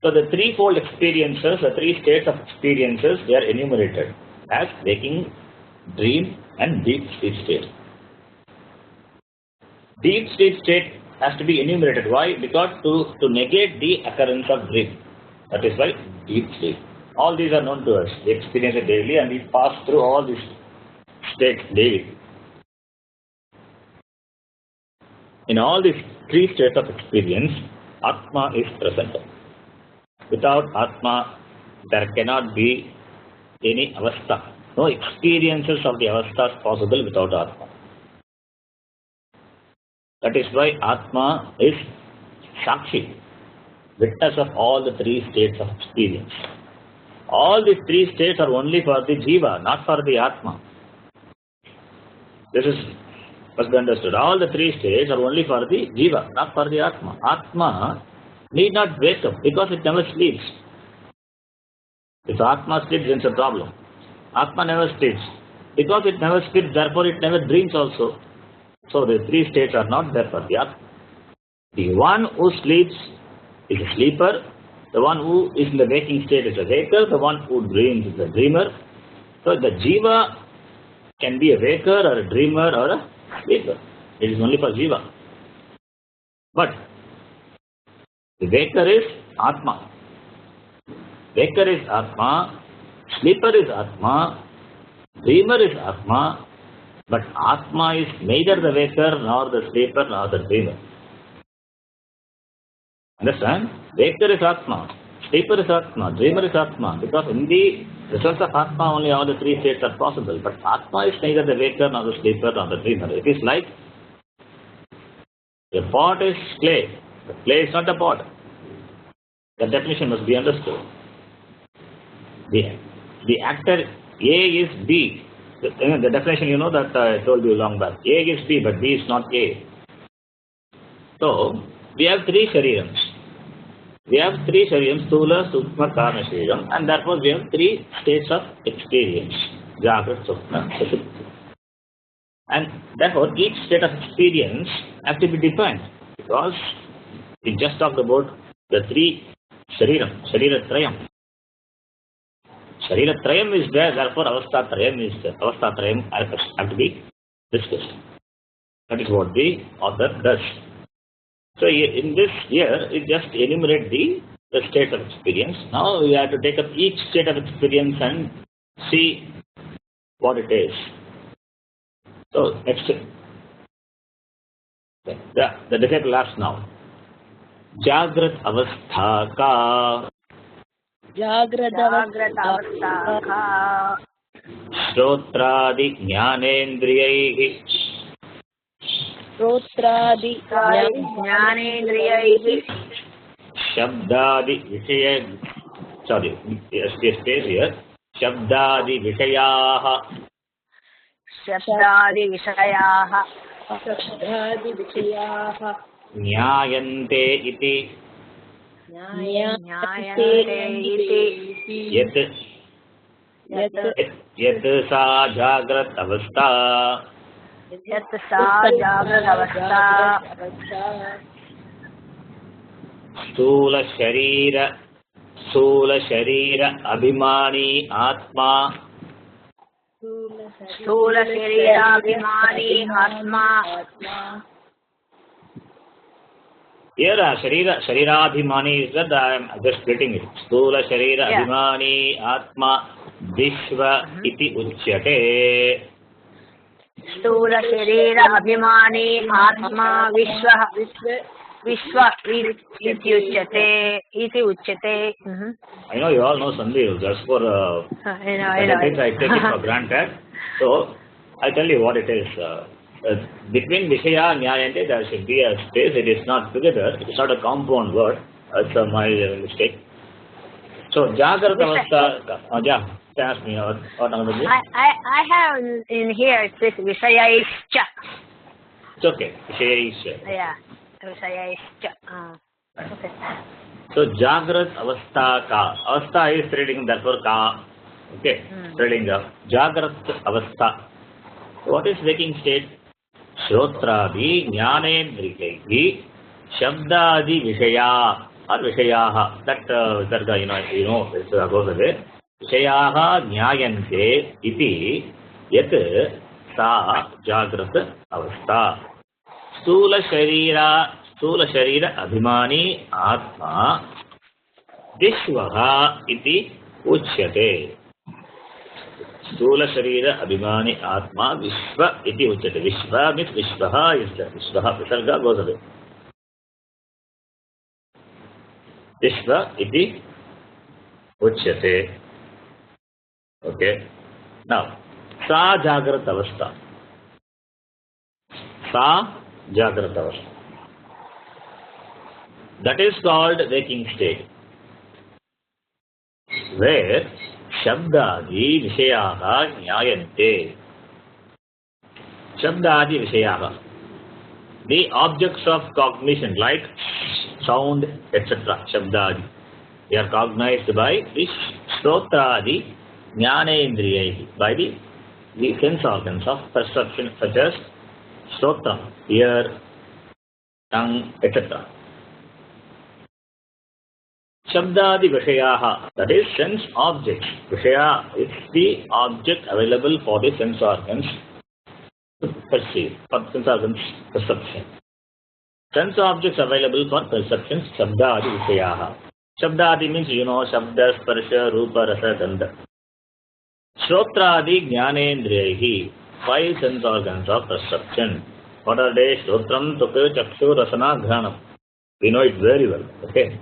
So the threefold experiences, the three states of experiences, they are enumerated as waking, dream, and deep sleep state. Deep sleep state has to be enumerated. Why? Because to negate the occurrence of dream. That is why deep sleep. All these are known to us. We experience it daily and we pass through all these states daily. In all these three states of experience, Atma is present. Without Atma, there cannot be any avastha. No experiences of the avasthas possible without Atma. That is why Atma is Sakshi, witness of all the three states of experience. All these three states are only for the Jiva, not for the Atma. This must be understood. All the three states are only for the Jiva, not for the Atma. Atma need not wake up because it never sleeps. If Atma sleeps, then it's a problem. Atma never sleeps. Because it never sleeps, therefore it never dreams also. So the three states are not there for the Atma. The one who sleeps is a sleeper. The one who is in the waking state is a waker. The one who dreams is a dreamer. So the Jiva can be a waker or a dreamer or a sleeper. It is only for Jiva. But the waker is Atma. Waker is Atma. Sleeper is Atma. Dreamer is Atma. But Atma is neither the waker nor the sleeper nor the dreamer. Understand? Waker is Atma. Sleeper is Atma. Dreamer is Atma. Because in the results of Atma only all the three states are possible. But Atma is neither the waker nor the sleeper nor the dreamer. It is like the pot is clay. The clay is not the pot. The definition must be understood. The actor A is B. The definition you know that I told you long back. A is B, but B is not A. So, we have three sharirams. We have three shariram, Stula, Sukma, Karma Shariram, and therefore we have three states of experience, Jagrat, Sukma, Sushupti. And therefore each state of experience has to be defined, because we just talked about the three shariram, Shariratrayam. Shariratrayam is there, therefore Avasthatrayam is there. Avasthatrayam has to be discussed. That is what the author does. So in this year, it just enumerate the state of experience. Now we have to take up each state of experience and see what it is. So next, the decade lasts now. Jagrat avastha ka Jagratavastha ka Shrotradi jnanendriyaihi Rotradi Jnanendriyaihi Shabdadi Vishaya. Sorry, space here. Shabdadi Vishayaha Shabdadi Vishayaha Shabdadi Vichayaha Nyayante iti Nyayante iti Yat sa Jagrat avastha Yat sa Jagratavastha Stula Sharira Abhimani Atma Sthula Sharirabhimani Atma. Here Sharirabhimani is that I am just splitting it. Stula Sharira Abhimani Atma Vishva iti uchyate. Sthula Sharirabhimani Atma Vishwa iti uchyate. I know you all know Sandhi, just for I know. I take it for granted. So I tell you what it is. Between Vishaya and Nyayante there should be a space. It is not together. It is not a compound word. That's my mistake. So Jagrat Avastha. Ask me what another. I have in here it says Vishayaischa. It's okay. Vishaya is. Yeah, Vishayaischa. Okay. So Jagrat Avastha ka. Avastha is reading therefore ka. Okay. Reading of Jagrat Avastha. What is waking state? Shrotradi Jnanendriyaihi Shabdadi Vishaya or Vishayaha. That Visarga, you know, it goes away. Vishayaha Jnayante iti yat sa Jagrat Avastha. Stula Sharira Abhimani Atma Vishvaha iti uchyate. Stula Sharira Abhimani Atma Vishva iti uchyate. Vishva means Vishvaha is there. Vishvaha, Visarga goes away. Vishva iti uchyate. Okay. Now, Sa Jagrat Avastha. Sa Jagrat Avastha. That is called waking state, where Shabdadi Vishayaha Nyayante. Shabdadi Vishayaha. The objects of cognition like sound, etc. Shabdadi. They are cognized by the Shrotradi Jnanendriyaihi, by the sense organs of perception such as Shrotra, ear, tongue, etc. Shabdadi Vishayaha, that is sense objects. Vishaya is the object available for the sense organs to perceive, for sense organs perception. Sense objects available for perception, Shabdadi Vishayaha. Shabdadi means, Shabda, Sparsha, Rupa, Rasa, Gandha. Shrotradi Jnanendriyaihi, 5 sense organs of perception. What are they? Shrotram, Tukha, Chakshu, Rasana, Ghanam. We know it very well. Okay.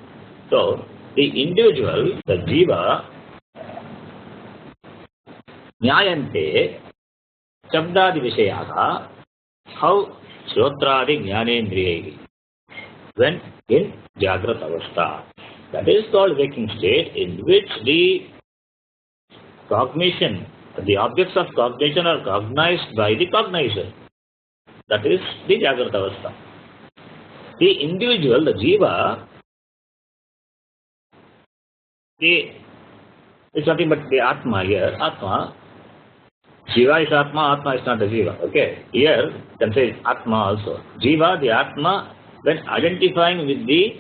So, the individual, the jiva, Nyayante, Shabdadi Vishayaha, how Shrotradi Jnanendriyaihi, when in Jagrat Avastha. That is called waking state, in which the cognition, the objects of cognition are cognized by the cognizer. That is the Jagrat Avastha. The individual, the jiva, it's nothing but the Atma here. Atma, Jiva is Atma, Atma is not the Jiva. Okay, here you can say Atma also. Jiva, the Atma, when identifying with the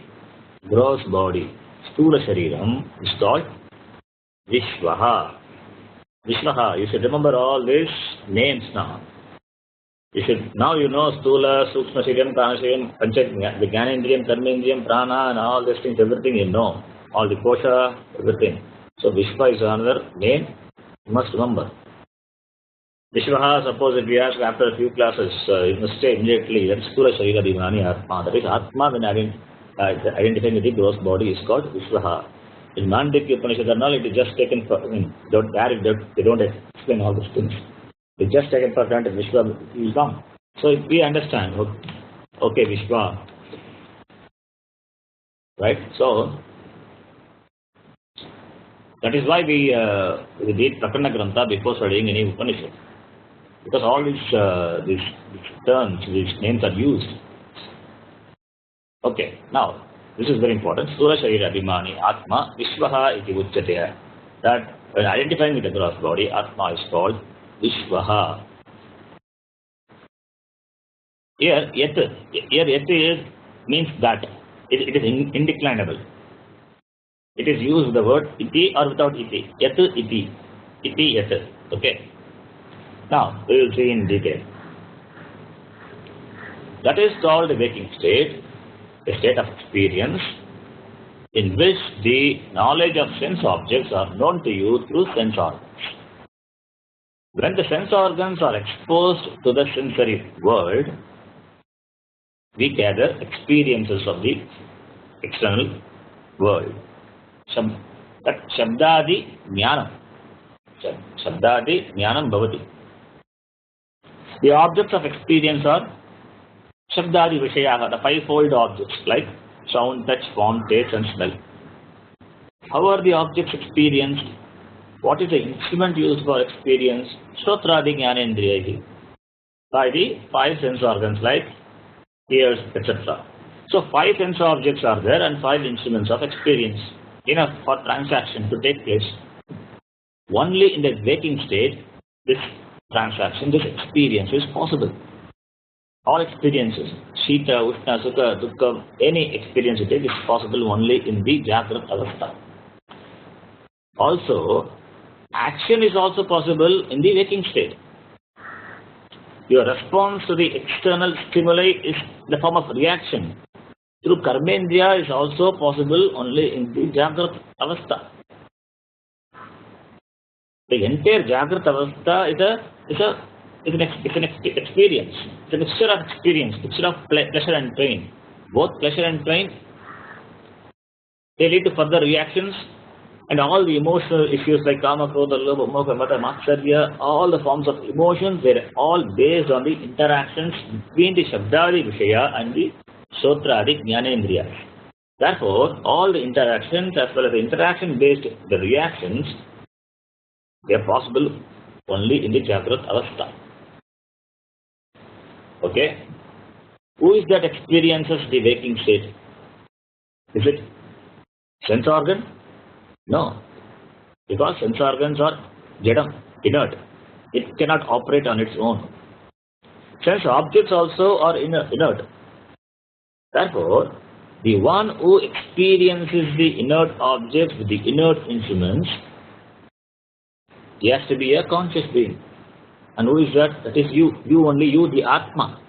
gross body, Sthula Shariram, is called Vishvaha. Vishvaha, you should remember all these names now. Now you know Sthula, Sukshma Shariram, Prana Shariram, Panchajna, the Jnanendriyam, Karmendriyam, Prana, and all these things, everything you know. All the kosha, everything. So Vishva is another name you must remember. Vishvaha, suppose if we ask after a few classes, you must say immediately that Sthula Sharira Dimani Atma. That is Atma when identifying with the gross body is called Vishvaha. In Mandikya Upanishad and all, it is just taken for, they don't explain all these things. It's just taken for granted, Vishva is wrong. So if we understand, okay, Vishva, right? So, that is why we read Prakarana Grantha before studying any Upanishad. Because all these terms, these names are used. Okay, now, this is very important. Sthula Sharira Abhimani Atma Vishvaha iti Uchyate. That when identifying with the gross body, Atma is called Vishvaha. Here, yet is means that. It is indeclinable. It is used with the word iti or without iti. Yat iti. Iti yat. Okay. Now, we will see in detail. That is called the waking state, a state of experience in which the knowledge of sense objects are known to you through sense organs. When the sense organs are exposed to the sensory world, we gather experiences of the external world. That Shabdadi Jnanam. Shabdadi Jnanam Bhavati. The objects of experience are Shabdadi Vishayaha, the fivefold objects like sound, touch, form, taste and smell. How are the objects experienced? What is the instrument used for experience? Shrotradi Jnanendriyahi. By the five sense organs like ears, etc. So five sense objects are there and five instruments of experience. Enough for transaction to take place. Only in the waking state, this transaction, this experience is possible. All experiences, Shita, Ushna, Sukha, Dukkha, any experience you take is possible only in the Jagrat Avastha. Also, action is also possible in the waking state. Your response to the external stimuli is the form of reaction. Through Karmendriya is also possible only in the Jagrat Avastha. The entire Jagrat Avastha is an experience. It's a mixture of experience, mixture of pleasure and pain. Both pleasure and pain, they lead to further reactions, and all the emotional issues like Kama, Krodha, Lobha, Moha, Mata, Matsarya, all the forms of emotions, they're all based on the interactions between the Shabdadi Vishaya and the Shotradi Jnanendriya. Therefore, all the interactions as well as the interaction-based the reactions, they are possible only in the Jagrat Avastha. Okay? Who is that experiences the waking state? Is it sense organ? No. Because sense organs are jadam, inert. It cannot operate on its own. Sense objects also are inert. Therefore, the one who experiences the inert objects with the inert instruments, he has to be a conscious being. And who is that? That is you only you, the Atma.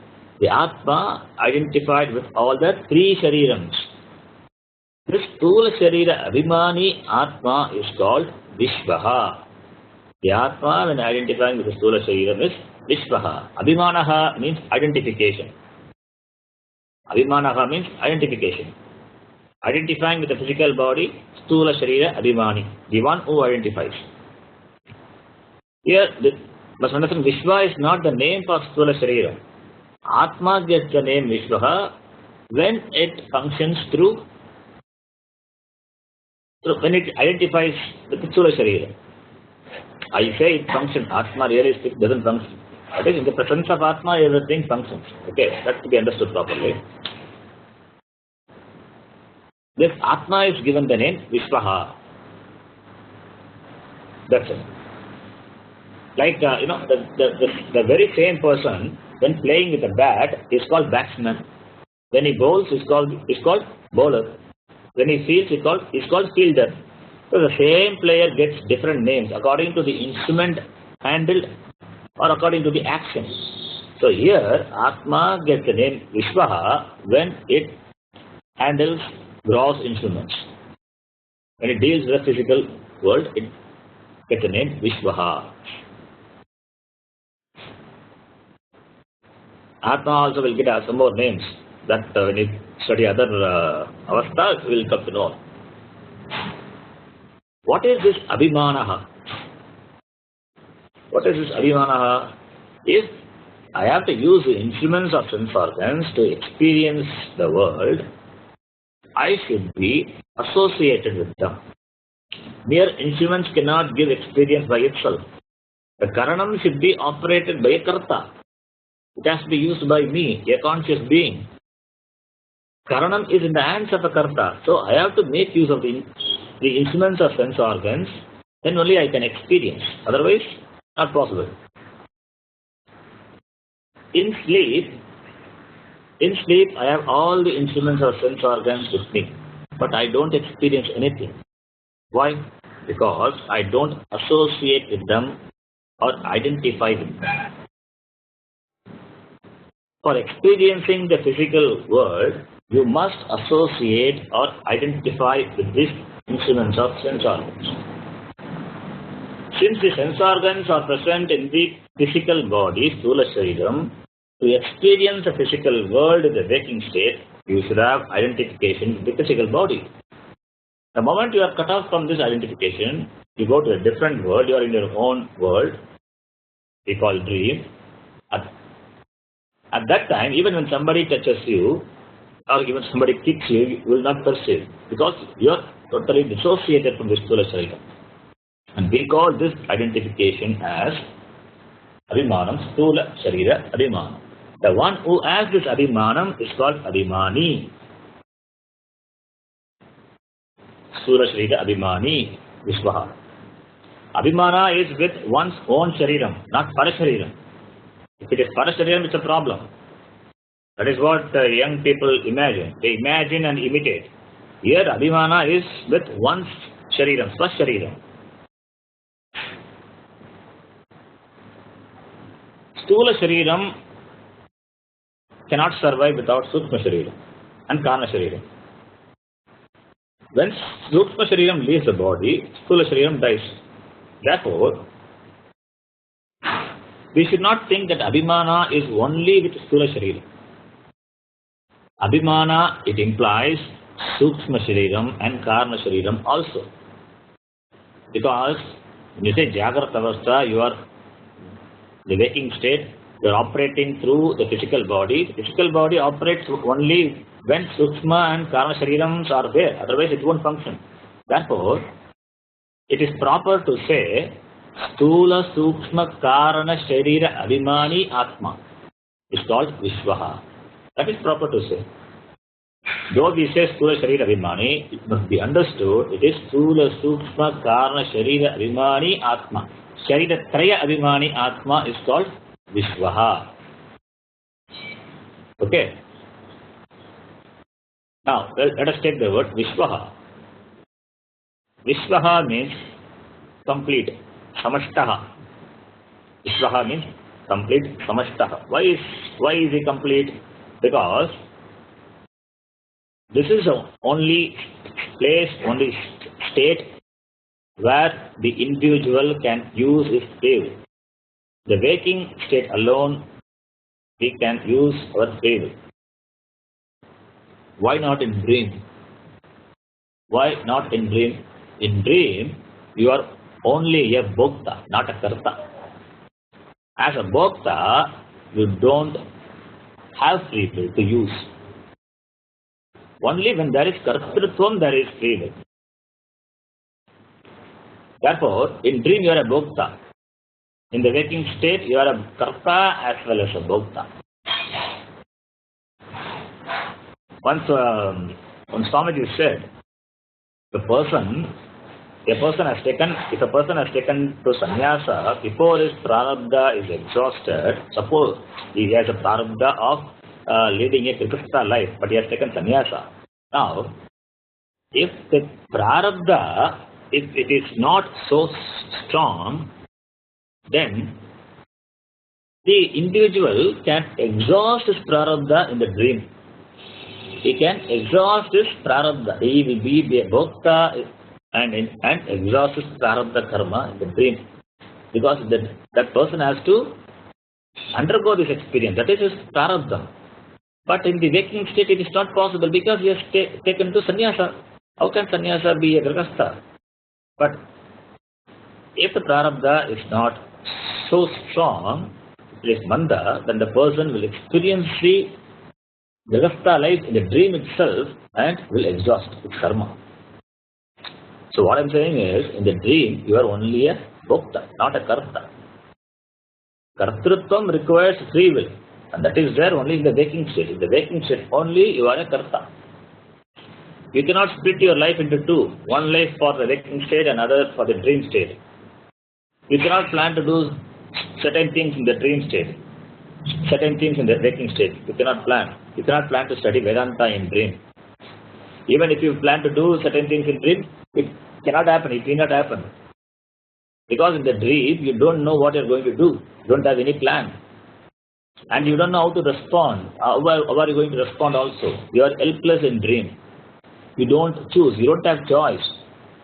The Atma identified with all the three Sharirams. This Sthula Sharira Abhimani Atma is called Vishvaha. The Atma, when identifying with the Sthula Shariram, is Vishvaha. Abhimanaha means identification. Abhimanaha means identification. Identifying with the physical body, Sthula Sharira Abhimani, the one who identifies. Here, but Vishva is not the name for Sthula Sharira. Atma gets the name Vishvaha when it functions through when it identifies with the Sthula Sharira. I say it functions. Atma really doesn't function. That is, in the presence of Atma, everything functions. Okay, that's to be understood properly. This Atma is given the name Vishvaha. That's it. Like, the very same person, when playing with a bat, is called batsman. When he bowls, is called bowler. When he fields, is called fielder. So the same player gets different names according to the instrument handled or according to the action. So here, Atma gets the name Vishwaha when it handles gross instruments. When it deals with the physical world, it gets the name Vishwaha. Atma also will get some more names that when you study other avasthas, we will come to know. What is this Abhimanaha? What is this Abhimanaha? If I have to use the instruments of sense organs to experience the world, I should be associated with them. Mere instruments cannot give experience by itself. The Karanam should be operated by a Karta. It has to be used by me, a conscious being. Karanam is in the hands of a Karta. So I have to make use of the instruments of sense organs, then only I can experience. Otherwise, not possible. In sleep, I have all the instruments of sense organs with me, but I don't experience anything. Why? Because I don't associate with them or identify with them. For experiencing the physical world, you must associate or identify with these instruments of sense organs. Since the sense organs are present in the physical body, Sthula Shariram, to experience the physical world in the waking state, you should have identification with the physical body. The moment you are cut off from this identification, you go to a different world, you are in your own world, we call dream. At that time, even when somebody touches you, or even somebody kicks you, you will not perceive, because you are totally dissociated from this Sthula Shariram. And we call this identification as Abhimanam, Sthula Sharira Abhimanam. The one who has this Abhimanam is called Abhimani. Sthula Sharira Abhimani Vishwaha. Abhimana is with one's own Shariram, not Parashariram. If it is Parashariram, it's a problem. That is what young people imagine. They imagine and imitate. Here, Abhimana is with one's Shariram, Swashariram. Sthula Shariram cannot survive without Sukshma Shariram and Karna Shariram. When Sukshma Shariram leaves the body, Sthula Shariram dies. Therefore, we should not think that Abhimana is only with Sthula Shariram. Abhimana, it implies Sukshma Shariram and Karna Shariram also. Because when you say Jagrata Avastha, you are the waking state, you are operating through the physical body. The physical body operates only when Sukshma and Karma Sharirams are there, otherwise it won't function. Therefore, it is proper to say Sthula Sukshma Karana Sharira Abhimani Atma. It's called Vishwaha. That is proper to say. Though we say Sthula Sharira Abhimani, it must be understood it is Sthula Sukshma Karana Sharira Abhimani Atma. Sharira Traya Abhimani Atma is called Vishwaha. Okay. Now, let us take the word Vishwaha. Vishwaha means complete. Samashtaha. Vishwaha means complete. Samashtaha. Why is he complete? Because this is the only place, only state where the individual can use his free will. The waking state alone, we can use our free will. Why not in dream? Why not in dream? In dream, you are only a bhokta, not a karta. As a bhokta, you don't have free will to use. Only when there is kartrutvam, there is free will. Therefore, in dream you are a bhokta. In the waking state, you are a karta as well as a bhokta. Once Swamiji said, the person if a person has taken to sannyasa before his prarabdha is exhausted, suppose he has a prarabdha of leading a grihastha life, but he has taken sannyasa. Now, if the prarabdha, if it is not so strong, then the individual can exhaust his prarabdha in the dream. He can exhaust his prarabdha. He will be a bhokta and exhaust his prarabdha karma in the dream. Because that person has to undergo this experience. That is his prarabdha. But in the waking state it is not possible because he has taken to sannyasa. How can sannyasa be a grihastha? But if the prarabdha is not so strong, it is manda, then the person will experience the grihastha life in the dream itself and will exhaust its karma. So what I am saying is, in the dream you are only a bhokta, not a karta. Kartrutvam requires free will, and that is there only in the waking state. In the waking state only you are a karta. You cannot split your life into two, one life for the waking state and another for the dream state. You cannot plan to do certain things in the dream state, certain things in the waking state. You cannot plan. You cannot plan to study Vedanta in dream. Even if you plan to do certain things in dream, it cannot happen, it will not happen. Because in the dream, you don't know what you are going to do. You don't have any plan. And you don't know how to respond. How are you going to respond also? You are helpless in dream. You don't choose. You don't have choice.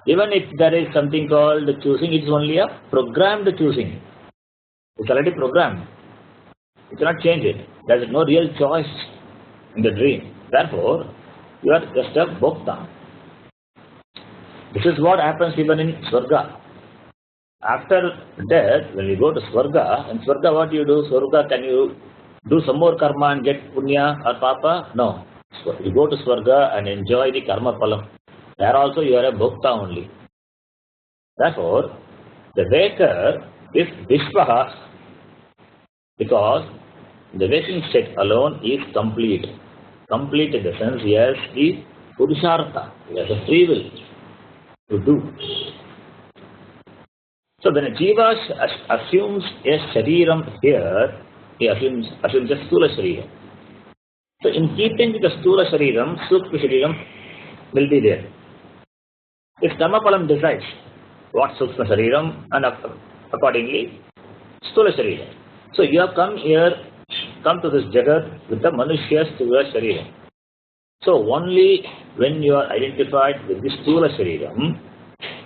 Even if there is something called choosing, it's only a programmed choosing. It's already programmed. You cannot change it. There is no real choice in the dream. Therefore, you are just a bhokta. This is what happens even in Swarga. After death, when you go to Swarga, in Swarga what do you do? Swarga, can you do some more karma and get punya or papa? No. So you go to Swarga and enjoy the karma phalam. There also you are a bhokta only. Therefore, the waker is Vishwaha, because the waking state alone is complete. Complete in the sense he has the Purushartha, he has a free will to do. So when a jiva assumes a shariram here, he assumes a sthula shariram. So in keeping with the sthula shariram, sukshma shariram will be there. If karma phalam decides what sukshma shariram, and accordingly sthula shariram. So you have come to this jagat with the manushya sthula shariram. So only when you are identified with this sthula shariram,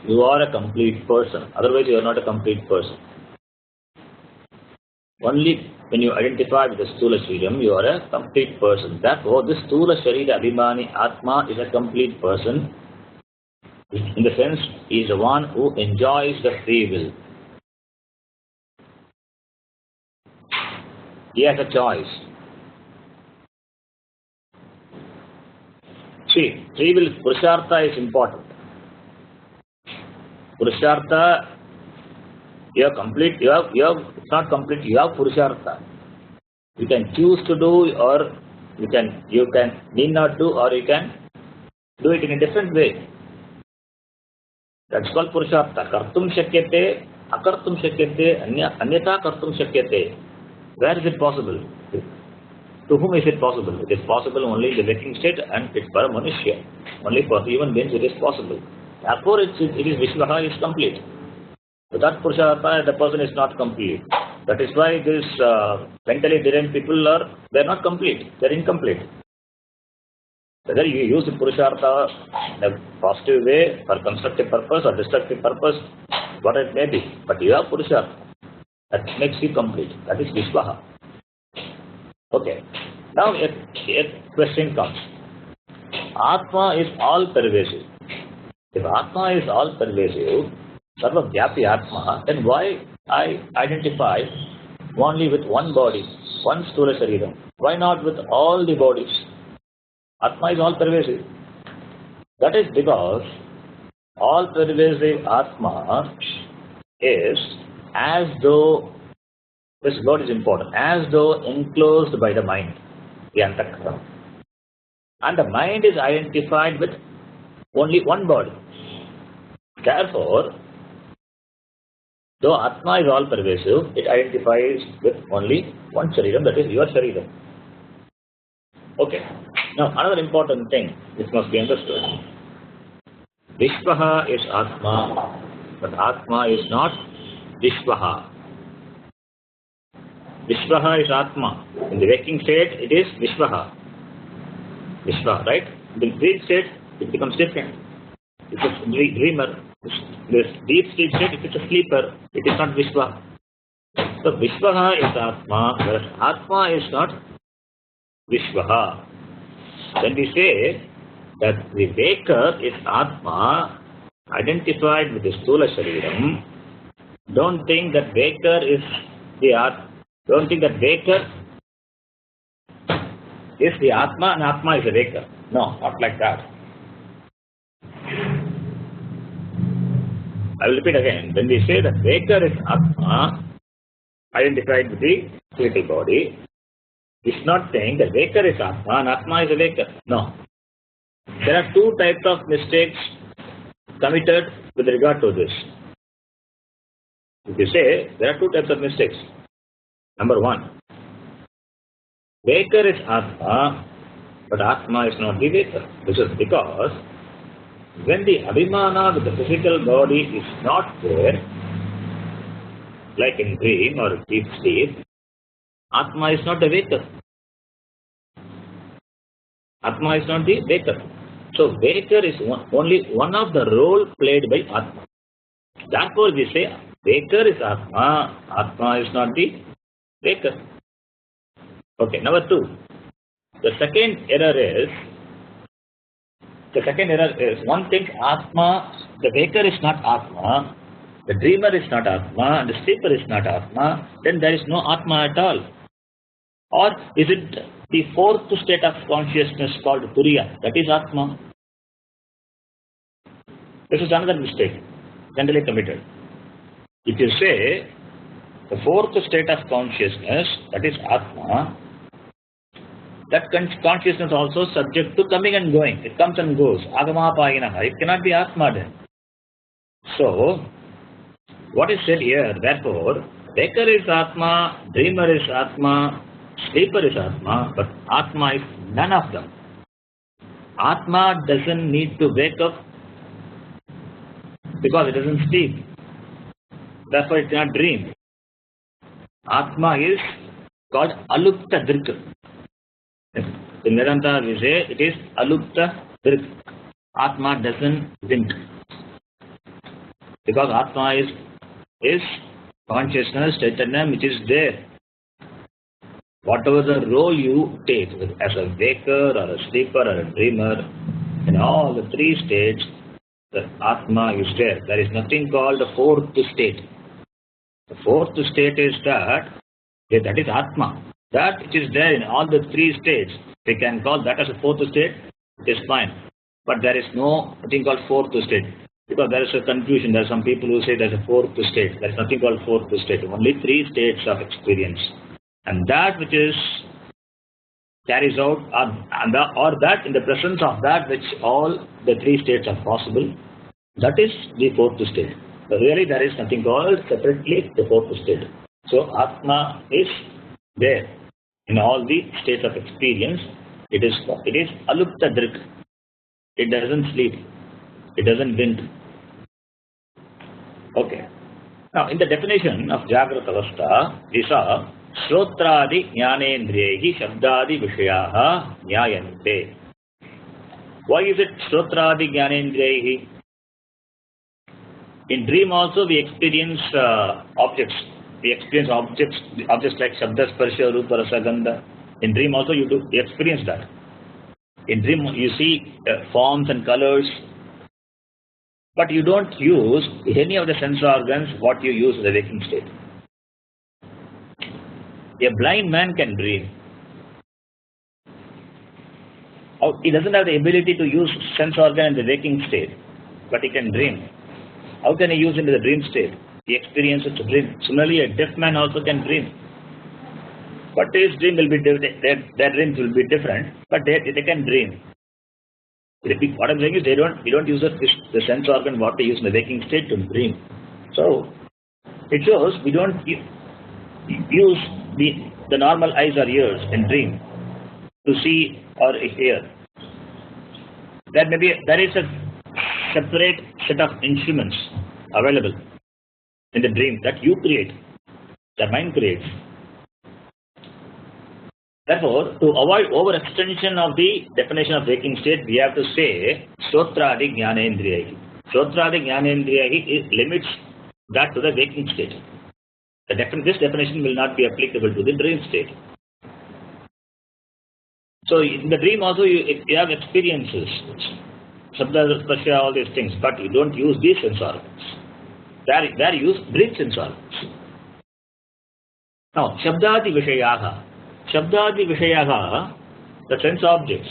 you are a complete person. Otherwise you are not a complete person. Only when you identify with the sthula shariram, you are a complete person. Therefore, this sthula sharira abhimani atma is a complete person. In the sense, he is the one who enjoys the free will. He has a choice. See, free will, Purushartha is important. Purushartha, you have complete, it's not complete, you have Purushartha. You can choose to do, or you can need not do, or you can do it in a different way. That's called Purushartha. Kartum shakyate, akartum shakyate, anyata kartum shakyate. Where is it possible? To whom is it possible? It is possible only in the waking state, and it's for a manushya. Only for human beings it is possible. Therefore, it is Vishwaha is complete. Without Purushartha, the person is not complete. That is why these mentally deranged people they are not complete. They are incomplete. Whether you use the Purushartha in a positive way for constructive purpose or destructive purpose, what it may be, but you have Purushartha. That makes you complete. That is Vishwaha. Okay. Now a question comes. Atma is all pervasive. If Atma is all pervasive, Sarva Vyapi Atma, then why I identify only with one body, one sthula shariram? Why not with all the bodies? Atma is all pervasive. That is because all pervasive Atma is as though, this word is important, as though enclosed by the mind, the antakara. And the mind is identified with only one body. Therefore, though Atma is all pervasive, it identifies with only one Shariram, that is your Shariram. Okay. Now, another important thing which must be understood. Vishwaha is Atma, but Atma is not Vishwaha. Vishwaha is Atma. In the waking state, it is Vishwaha. Vishwa, right? In the dream state, it becomes different. It's a dreamer. This deep sleep state, if it's a sleeper, it is not Vishwa. So Vishwaha is Atma, whereas Atma is not Vishwaha. When we say that the waker is Atma, identified with the Stula Shariram, don't think that waker is the Atma. Don't think that waker is the Atma and Atma is the waker. No, not like that. I will repeat again. When we say that waker is Atma, identified with the physical body, it's not saying that waker is Atma and Atma is a waker. No. There are two types of mistakes committed with regard to this. If you say, there are two types of mistakes. Number one, waker is Atma, but Atma is not the waker. This is because when the Abhimana with the physical body is not there, like in dream or deep sleep, Atma is not the waker. Atma is not the waker. So waker is only one of the role played by Atma. Therefore we say waker is Atma, Atma is not the waker. Okay, number two. The second error is one thing Atma, the waker is not Atma, the dreamer is not Atma, and the sleeper is not Atma, then there is no Atma at all. Or is it the fourth state of consciousness called Turiya, that is Atma? This is another mistake generally committed. If you say the fourth state of consciousness, that is Atma, that consciousness also subject to coming and going. It comes and goes. Agamapayinaha. It cannot be Atma then. So, what is said here, therefore, waker is Atma, dreamer is Atma, sleeper is Atma, but Atma is none of them. Atma doesn't need to wake up because it doesn't sleep. Therefore, it cannot dream. Atma is called alupta dirk. In Vedanta, we say it is alupta dirk. Atma doesn't think. Because Atma is consciousness, Chaitanya, which is there. Whatever the role you take as a waker or a sleeper or a dreamer, in all the three states, the Atma is there. There is nothing called the fourth state. The fourth state is that is Atma. That which is there in all the three states, we can call that as a fourth state, it is fine. But there is no thing called fourth state. Because there is a confusion. There are some people who say there is a fourth state. There is nothing called fourth state. Only three states of experience. And that which is carries out, or that in the presence of that which all the three states are possible, that is the fourth state. So really there is nothing called separately the fourth state. So Atma is there in all the states of experience. It is alupta drik. It doesn't sleep. It doesn't wind. Okay. Now in the definition of Jagrata Avastha, we saw Shrotradi Jnanendriyehi Shabdadi Vishayaha Nyayante. Why is it Shrotradi Jnanendriyehi? In dream also we experience objects. We experience objects like Shabda, Sparsha, Rupa, Rasa, Gandha. In dream also you experience that. In dream you see forms and colors, but you don't use any of the sense organs what you use in the waking state. A blind man can dream. He doesn't have the ability to use sense organ in the waking state, but he can dream. How can he use in the dream state? He experiences to dream. Similarly, a deaf man also can dream. But his dream will be their dreams will be different, but they can dream. What I'm saying is we don't use the sense organ what they use in the waking state to dream. So it shows we don't use the normal eyes or ears in dream to see or hear. There is a separate set of instruments available in the dream that you create, the mind creates. Therefore, to avoid overextension of the definition of waking state, we have to say Shrotradi Jnanendriyahi. Shrotradi Jnanendriyahi limits that to the waking state. This definition will not be applicable to the dream state. So in the dream also you have experiences, Shabda, Sparsha, all these things, but you don't use these sense organs. There you use dream sense organs. Now, Shabdadi Vishayaha. Shabdadi Vishayaha, the sense objects,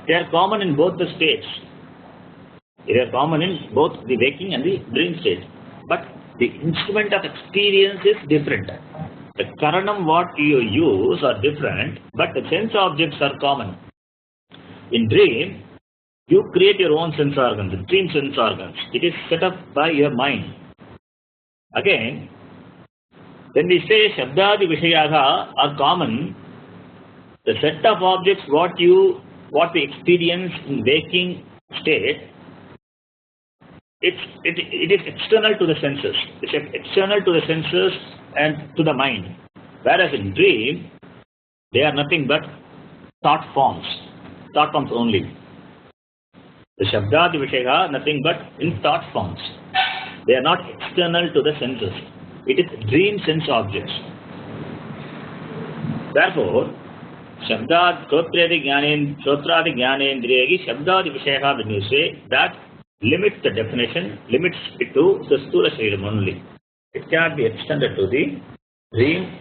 they are common in both the states. They are common in both the waking and the dream state. But the instrument of experience is different. The karanam what you use are different, but the sense objects are common. In dream, you create your own sense organs, the dream sense organs. It is set up by your mind. Again, when we say Shabdadi Vishayaha are common, the set of objects what we experience in waking state, it is external to the senses. It's external to the senses and to the mind. Whereas in dream, they are nothing but thought forms only. The Shabdadi Vishayaha nothing but in thought forms. They are not external to the senses. It is dream sense objects. Therefore, Shabdad Shrotradi Jnanendriyahi Shabdadi Vishayaha, when you say that, limits the definition, limits it to the Sthula Shriram only. It cannot be extended to the dream.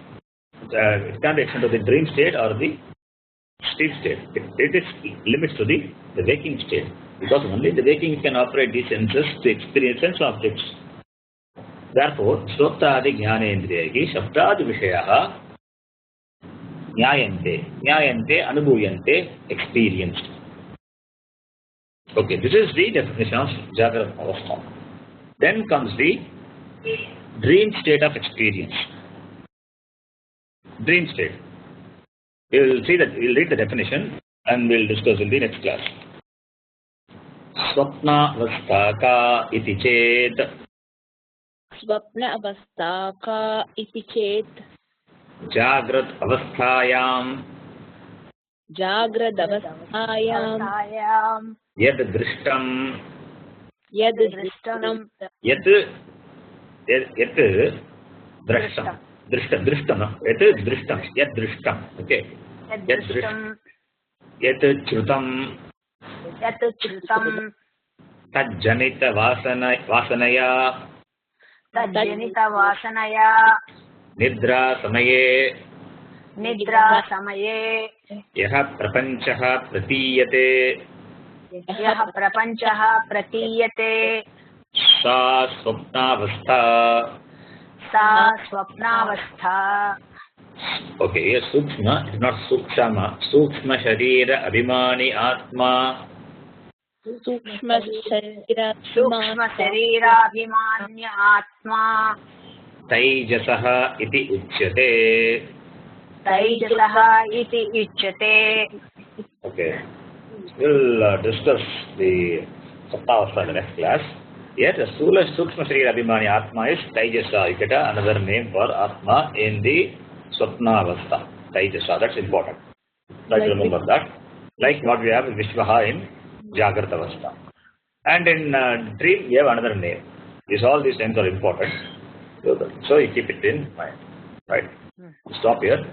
It cannot be extended to the dream state or the sleep state. It is limits to the waking state, because only the waking can operate these senses to experience sense objects. Therefore, Shrotradi Jnanendriyahi Shabdadi Vishayaha Nyayante, Anubhuyante, experienced. Okay, this is the definition of Jagrata Avastha. Then comes the dream state of experience. Dream state. We will see that, we will read the definition and we will discuss in the next class. Swapna avastha iti chet. Swapna avastha iti chet. Jagrat avasthayam. Jagrat avasthayam. Yad drishtam. Yad drishtam. Yad drishtam. Drishtam. Yad drishtam. Okay. Yad drishtam. Yad chrutam. Yat chrutam. Tajjanita vasanaya. Tajjanita vasanaya. Nidra samaye. Nidra samaye. Yaha prapanchaha pratiyate. Yaha prapanchaha pratiyate. Sa swapnavastha. Sa swapnavastha. Okay, here Sukshma is not Sukshama. Sukshma Sharira Abhimani Atma. Sukshma Sharira Abhimanya Atma. Taijasaha iti uchyate. Taijasaha iti uchyate. Okay, we'll discuss the Saptavastha in the next class. Yet, Sukshma Sharira Abhimani Atma is Taijasa. You get another name for Atma in the Swapnavastha. Taijasa, that's important. Like remember that. Like what we have in Vishwaha in Jagrata Avastha. And in dream, we have another name. All these names are important. So you keep it in mind. Right? Stop here.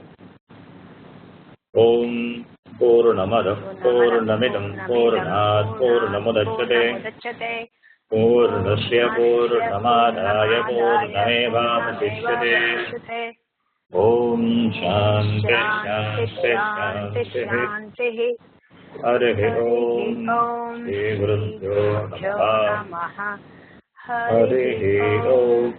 Om Purnamada Purnamidam Purnat Purnamudachyate Purnasya Purnamadaya Purnamevavasishyate. Om Shanti Shanti Shanti. Hare Om Shri Gurubhyo Namaha. Hare Om.